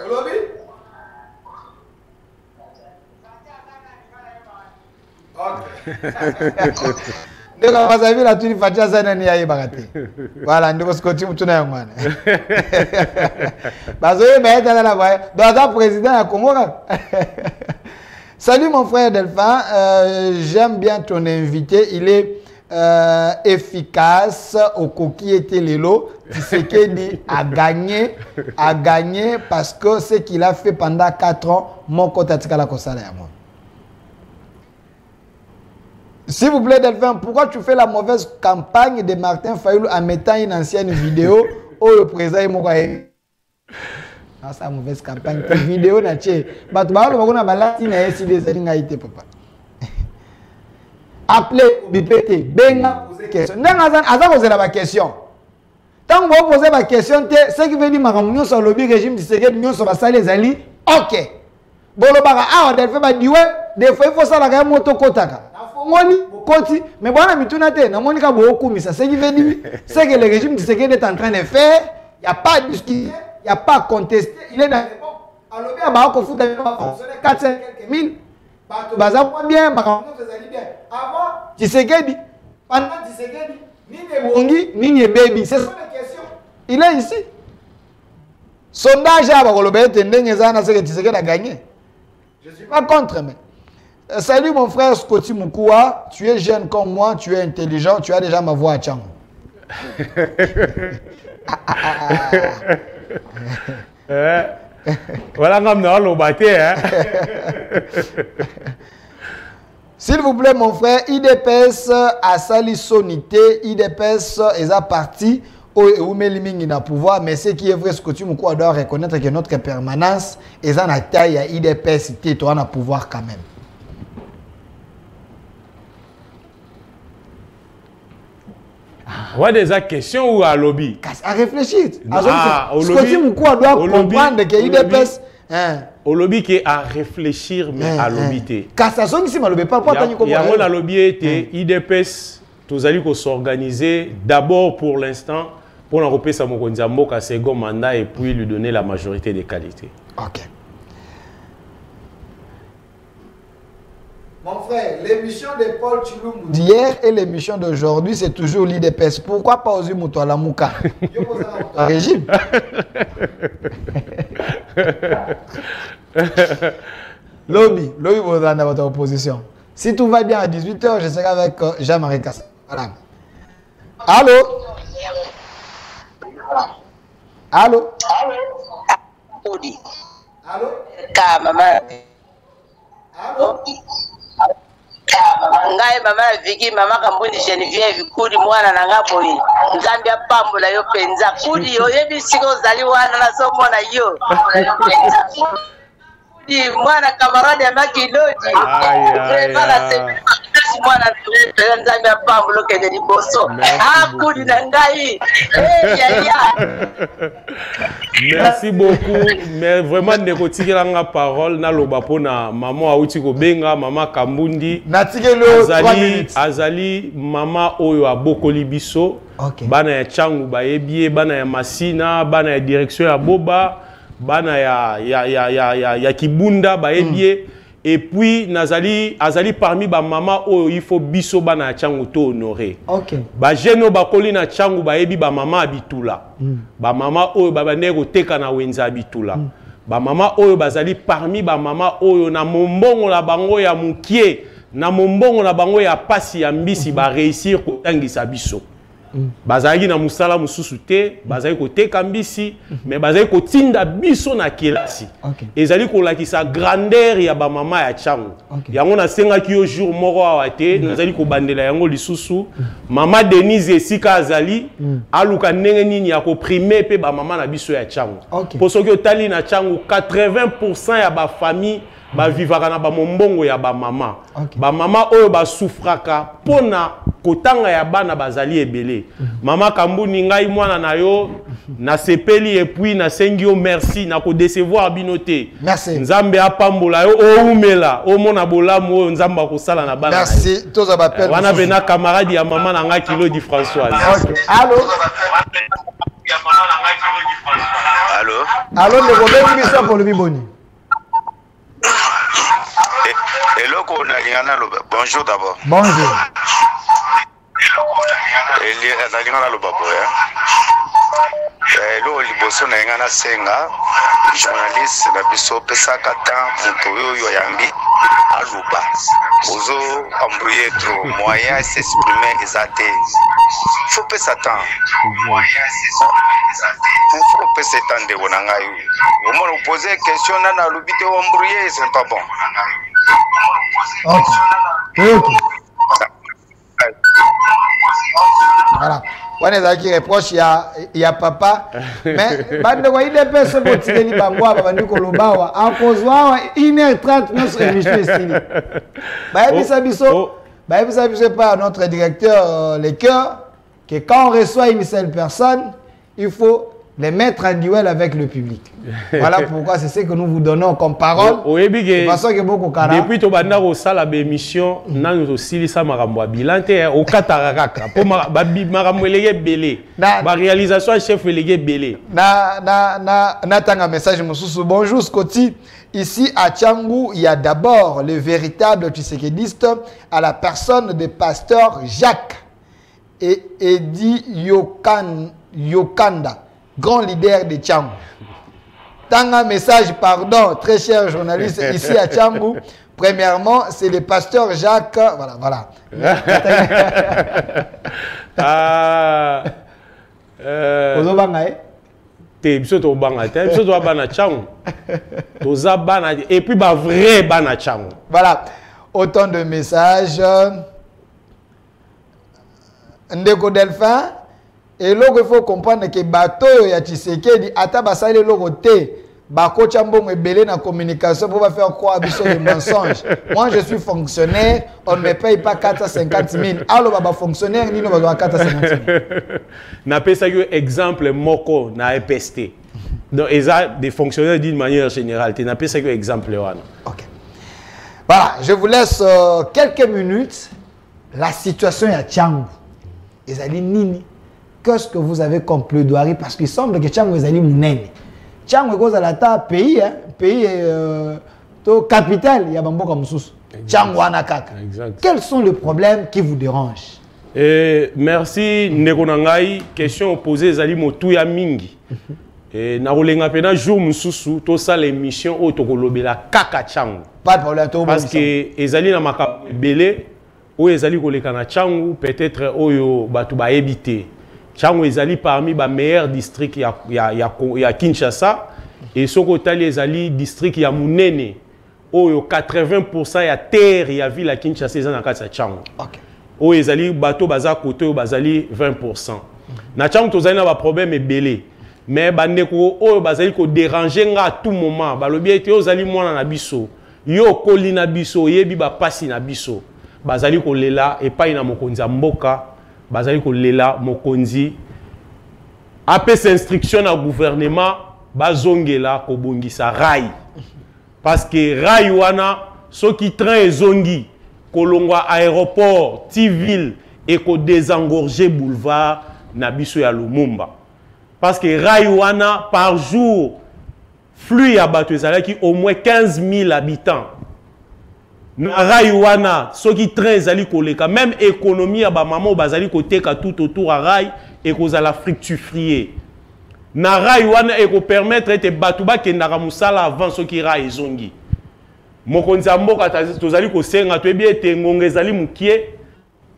Olobi? Ndeko Brazzaville a tuni fatia sana ni yaye bagate. Voilà, ndeko skoti mutuna ya mwana. Bazoye baeta na la baye. Dans président ya Congo. Salut mon frère Delphin, j'aime bien ton invité, il est efficace au coquille était l'élo. Tshisekedi a gagné parce que ce qu'il a fait pendant 4 ans, mon côté atikala kosala ya moi. S'il vous plaît, Delphin, pourquoi tu fais la mauvaise campagne de Martin Fayulu en mettant une ancienne vidéo où le président est mort? C'est une mauvaise campagne. Une vidéo, n'a pas de balati na esi des alinga ite papa. appelez Bipete, benga poser question. N'azan poser la question. Tant que vous posez la question, ce qui veut dire que sur le régime du Tshisekedi, nous sommes les alliés. Ok. Bon, le baga, on a fait des fois, il faut ça la moto kotaka. Mais bon, on a mis tout notre temps. On a beaucoup mis ça. Ce qui veut dire, c'est que le régime du Tshisekedi est en train de faire. Il n'y a pas de discussion, il n'y a pas de contesté. Il est dans le bon. Alors, il y a beaucoup de fonctionnaires, 400 quelques mille. Baza bien, avant Tshisekedi, pendant Tshisekedi, ni Bongi, ni Baby. Ce sont les questions. Il est ici. Sondage à Bakolobé, c'est que Tshisekedi a gagné. Je ne suis pas contre, mais. Salut mon frère Scotty Moukoua, tu es jeune comme moi, tu es intelligent, tu as déjà ma voix à Tchang. Voilà comme dans le bâté. S'il vous plaît mon frère, IDPS a sali sonité, IDPS est à parti où Meliming n'a pouvoir, mais ce qui est vrai, Scotty Moukoua doit reconnaître que notre permanence est en taille à IDPS, tu as un pouvoir quand même. Ouais, des questions ou à lobby? À réfléchir. Scotty Moukoua doit comprendre que l'IDPS. Au lobby qui est à réfléchir, mais à lobby. Cassation ici, lobby pas il y a un lobby était IDPS, tous allez s'organiser d'abord pour l'instant pour l'Europe Samokonzambo à second mandat et puis lui donner la majorité des qualités. Ok. Mon frère, l'émission de Paul Chilum d'hier et l'émission d'aujourd'hui, c'est toujours l'IDPS. Pourquoi pas Ozu Moutoala Mouka? Régime. Lobby, vous êtes dans votre opposition. Si tout va bien à 18h, je serai avec Jean-Marie Kassa. Voilà. Allô? Allô? Allô? Allô? Ngai mama Viki mama Kambuni Geneviève kudi mwana na ngaboni nzambi apambola yo penza kudi yo yebi siko zali wana na somo na yo kudi mwana kamarade ya makiloji mwana sebi mwana nzambi apambola kende ni boso kudi na ngai Merci beaucoup. Mais vraiment, ne retirez la parole. Na loba pona maman Aouti Kobenga, maman Kambundi. Azali, maman Oyo Abokoli Biso. Bana ya Changu Baebie, bana ya Masina, bana ya direction ya Boba, bana ya Kibunda Baebie. Et puis, azali parmi ba maman Oyo il faut Biso bana ya Changu to honorer. Ba jeno bakoli na Changu Baebi ba maman Abitula. Ba maman Oyo babaneko teka na wenza Abitula. Ba maman Oyo bazali parmi ba maman Oyo na mombongo la bango ya mukie, na mombongo la bango ya pasi ya mbisi ba réussir kotangisa biso. Bazali na musala mususu te, bazali koteka mbisi, mais bazali kotinda biso na kelasi. Ezali kolakisa grandeur ya ba mama ya Changu. Yango na senga ki yo jour moko awate, nazali ko bandela yango lisusu. Mama Denise esika azali, aluka ndenge nini ya ko primer pe ba mama na biso ya Changu. Poso ki otali na Changu 80% ya ba famille ba vivaka na ba mombongo ya ba mama. Ba mama oyo ba souffraka pona kotanga ya bana bazali ebele. Mama Kambuni ngai mwana na yo na sepeli et puis na sengi yo merci na ko décevoir binote. Merci. Nzambe apambola yo oumela o mona bolamu oyo nzamba ko sala na bana. Merci. Toza bapel. Wana bena camarade ya mama na nga kilo di Françoise. Allô? Allô? Allô, le problème biso pour le biboni. Hello, bonjour d'abord. Bonjour. Hello, liboso na ngana senga journaliste na biso pesaka temps muto yo yambi aluba ozo embrouiller trop moyen s'exprimer exaté faut pas s'attendre faut pas s'attendre de bonanga yo au moins poser question na lubité embrouiller c'est pas bon. Voilà. On est là qui reproche il y a papa mais bande kwa IDPS so botikeli bango aba ndiko lobawa en cause wa 1h30 notre émission est finie. Ba bisa biso Bah, vous savez pas notre directeur les cœurs que quand on reçoit une seule personne, il faut les mettre en duel avec le public. Voilà pourquoi c'est ce que nous vous donnons comme parole. De façon que beaucoup depuis que tu as fait l'émission, nous avons aussi fait un bilan au Kataraka. Pour la réalisation, chef délégué Belé. Un message. Bonjour Scotty. Ici à Tchangou, il y a d'abord le véritable tshisekédiste à la personne de pasteur Jacques et Edi Yokanda, grand leader de Tchangou. Tant un message, pardon, très cher journaliste, ici à Tchangou. Premièrement, c'est le pasteur Jacques. Voilà, voilà. Et puis, vrai voilà, autant de messages. Ndeko Delphin. Et là, il faut comprendre que le bateau ya Tshisekedi, ata basale logo te, bako chambon est belé dans la communication pour faire croire des mensonges. Moi, je suis fonctionnaire, on ne me paye pas 450 000. Alors, baba fonctionnaire, ni nous va 450 000. N'a pas ça que exemple moko na EPST. Donc, ils ont des fonctionnaires d'une manière générale. Tu n'as pas ça que exemple là. Ok. Voilà, je vous laisse quelques minutes. La situation est à Tchangou. Ils ont dit nini. Qu'est-ce que vous avez comme plaidoirie? Parce qu'il semble que Tchangou est allé mounene. Tchangou est cause à la table pays, hein, pays capital, il y a beaucoup comme sous. Tchangou anakaka. Quels sont les problèmes qui vous dérangent? Merci Nekonangai. Question posée Zali Motouya Mingi. Na rolenga pena jour mususu to ça l'émission au tokolobela kaka Tchangou. Pas de problème. Parce que ezali na makabu belé ou ezali koleka na Tchangou peut-être oyo batu ba éviter. Tchangou ezali parmi les meilleurs districts ya Kinshasa et Sokotali ezali district ya Munene oyo 80% ya terre ya ville ya Kinshasa ezana kati ya Tchangou. OK. Oyo ezali bato baza côté oyo bazali 20%. Na Tchangou tozali na ba problème ebele mais bandeko oyo bazali ko déranger nga à tout moment balobi ete ozali mwana na biso yo koli na biso yebi ba pasi na biso bazali ko lela epai na mokonzi ya mboka. Bazali ko lela mokonzi apesa instruction au gouvernement bazongela ko bongisa rail parce que rail wana soki train ezongi kolongwa aéroport Tiville et ko désengorger boulevard na biso ya Lumumba parce que rail wana par jour flux ya bato ezalaki au moins 15 000 habitants. Na rail wana soki train ezali koleka même économie ya ba maman bazali koteka tout autour à rail et kozala fructifier na rail wana et ko permettre ete batu ba kendaka musala avant soki rail ezongi mokonzi ya mboka tozali kosenga toyebi ete ngonga ezali mukie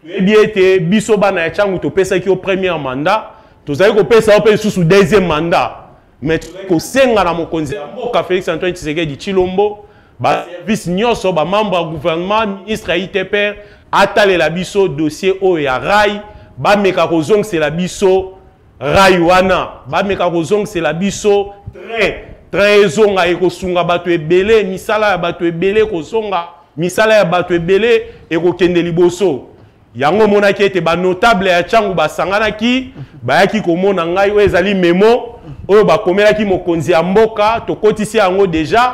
toyebi ete biso bana ya Tchangou topesaki au premier mandat tozali kopesa ope susu deuxième mandat mais tozali kosenga na mokonzi ya mboka Félix Antoine Tshisekedi Tshilombo ba service nyonso ba membre du gouvernement ministre ya ITPR atale la biso dossier o ya rail ba meka kozong c'est la biso rail wana ba meka kozong c'est la biso train ezonga ekosunga bato ebele misala ya bato ebele kozonga misala ya bato ebele ekokende liboso yango monaki ete ba notable ya Tchangou basanganaki bayaki komona ngai o ezali memo oyo bakomelaki mokonzi ya mboka tokotisi yango déjà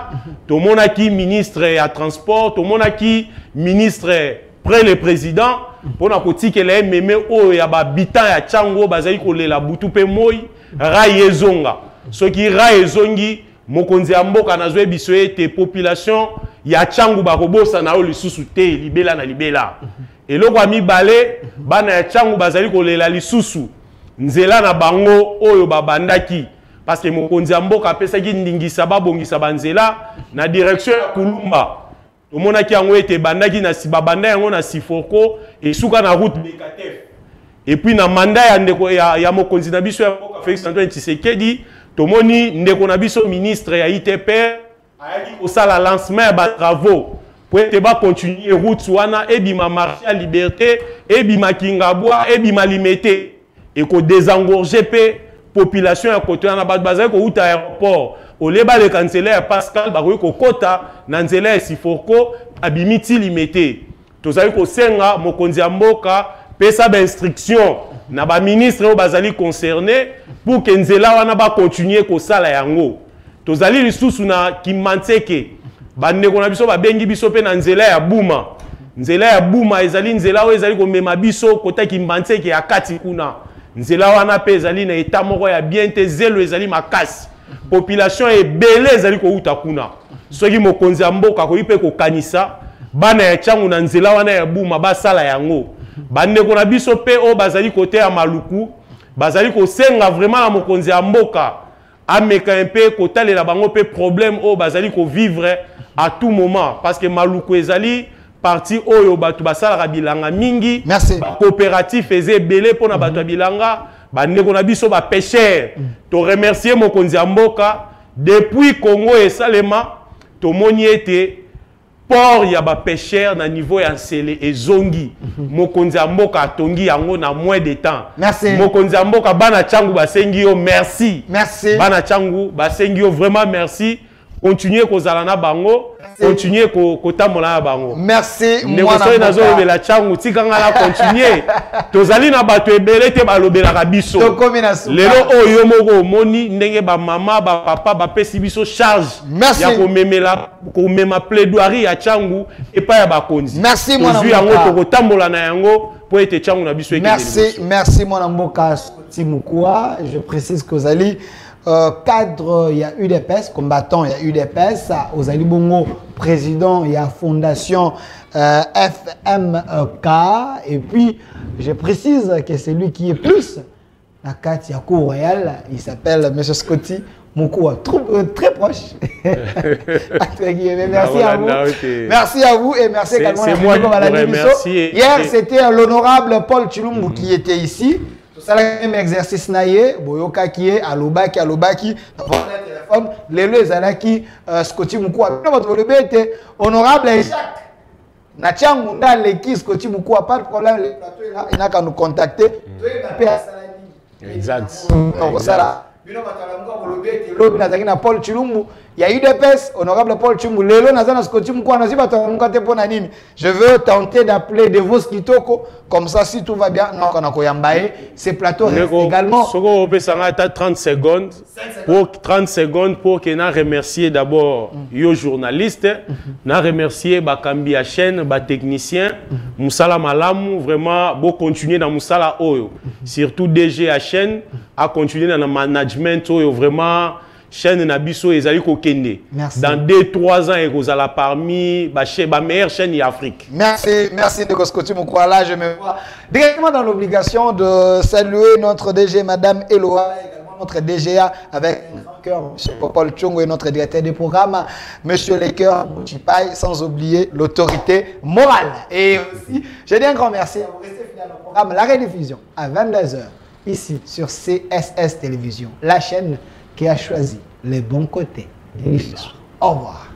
tomonaki ministre ya transport tomonaki ministre près le président pona kotikela meme oyo ya babitan ya Tchangou bazali kolela butu pe moi rail ezonga soki rail ezongi mokonzi ya mboka nazwe biso ete population ya Tchangou bakobosa na o lisusu te libela na libela eloko ya mibale bana ya Tchangou bazali kolela lisusu nzela na bango oyo babandaki parce que mokonzi ya mboka apesaki ndingisa babongisa banzela na direction ya Kulumba tomonaki yango ete bandaki na babanda yango na Sifoko esuka na route Bekatef et puis na mandat ya ndeko ya mokonzi na biso ya mboka Félix Antoine Tshisekedi tomoni ndeko na biso ministre ya ITPR ayaki kosala lancement ya ba travaux pour ete ba continuer route wana ebima marché ya liberté ebima Kingabwa ebima limité et ko désengorger pe population ya côté na bato bazali ko uta aéroport oleba le canceller Pascal bakoki kokota na nzela ya Sifoko abimiti limité tozali kosenga mokonzi ya mboka pesa ba instruction na ba ministre o bazali concerné pour que nzela wana ba continuer ko sala yango. Tozali lisusu na Kimanteke bandeko na biso babengi biso pe na nzela ya Buma. Nzela ya Buma ezali nzela o ezali ko mema biso kota Kimanteke ya kati kuna. Nzela wana pe ezali na état moko ya bien te zelo ezali makasi. Population ebele ezali ko uta kuna. Soki mokonzi ya mboka ko ipe ko kanisa bana ya changu na nzela wana ya Buma basala yango. Bandeko na biso pe o bazali kote ya maluku bazali ko senga vraiment na mokonzi ya mboka ameka un peu kotalela bango pe problème o bazali ko vivre à tout moment parce que maluku ezali parti oyo batu basala bilanga mingi. Merci. Coopératif eze belé pona batu bilanga bandeko na biso ba pêcheur to remercier mokonzi ya mboka depuis Congo et Salema to moni ete port ya ba pêcheur na niveau ya Nsele et Zongi. Mokonzi ya mboka atongi yango na moins de temps. Merci. Mokonzi ya mboka bana changu basengi yo merci. Merci. Bana changu basengi yo vraiment merci. Continuez kozala na bango, continuez kotambola na bango. Merci mwana nazo lobela changu tikanga na continuer. Tozali na bato ebele te balobela ka biso. Lelo oyo moko moni ndenge ba mama ba papa ba pesi biso charge. Merci. Ya ko mema plaidoirie ya changu epa ya bakonzi. Merci mwana mboka. Yango to kotambola na yango po ete changu na biso ekende. Merci mwana mboka Timukua, je précise que Ozali cadre, il y a UDPS, combattant, il y a UDPS, Ozali Bongo, président, il y a fondation FMK, et puis je précise que c'est lui qui est plus la carte Yakou Royal, il s'appelle M. Scotty Moukoua, très proche. Merci à vous. Merci à vous et merci également à la Hier, c'était l'honorable Paul Chilumbu qui était ici. Ça le même exercice naie boyoka qui est alobaki téléphone lelo ezalaki Scotty Mukua na bato lebete honorable Jacques na changu ndale ki Scotty Mukua pas de problème le plateau il n'a qu'à nous contacter to na salani exact ça bino batalango bolobete lobi nazaki na Paul Chilumbu il y a eu des pèses honorable Paul Chilumbu lelo nazana Scotty Mukua na ziba talango te pona nini je veux tenter d'appeler de vos kitoko comme ça si tout va bien non kana koyambaye ces plateaux également soko opesanga ta 30 secondes pour 30 secondes pour que na remercier d'abord yo journaliste na remercier bakambi ya chaîne ba technicien musala malamu vraiment beau continuer dans musala oyo surtout DG à chaîne à continuer dans le management oyo vraiment chaîne Nabiso ezali kokende dans 2-3 ans et kozala parmi ba meilleure chaîne d'Afrique. Merci de Scotty Mukua. Là je me vois directement dans l'obligation de saluer notre DG Madame Eloa, également notre DGA avec un grand cœur M. Paul Chongo et notre directeur des programmes M. Leker Mouchipai, sans oublier l'autorité morale. Et aussi je dis un grand merci à vous rester fidèles au programme La Rediffusion à 22h ici sur CSS Télévision, la chaîne qui a choisi les bons côtés de l'histoire. Au revoir.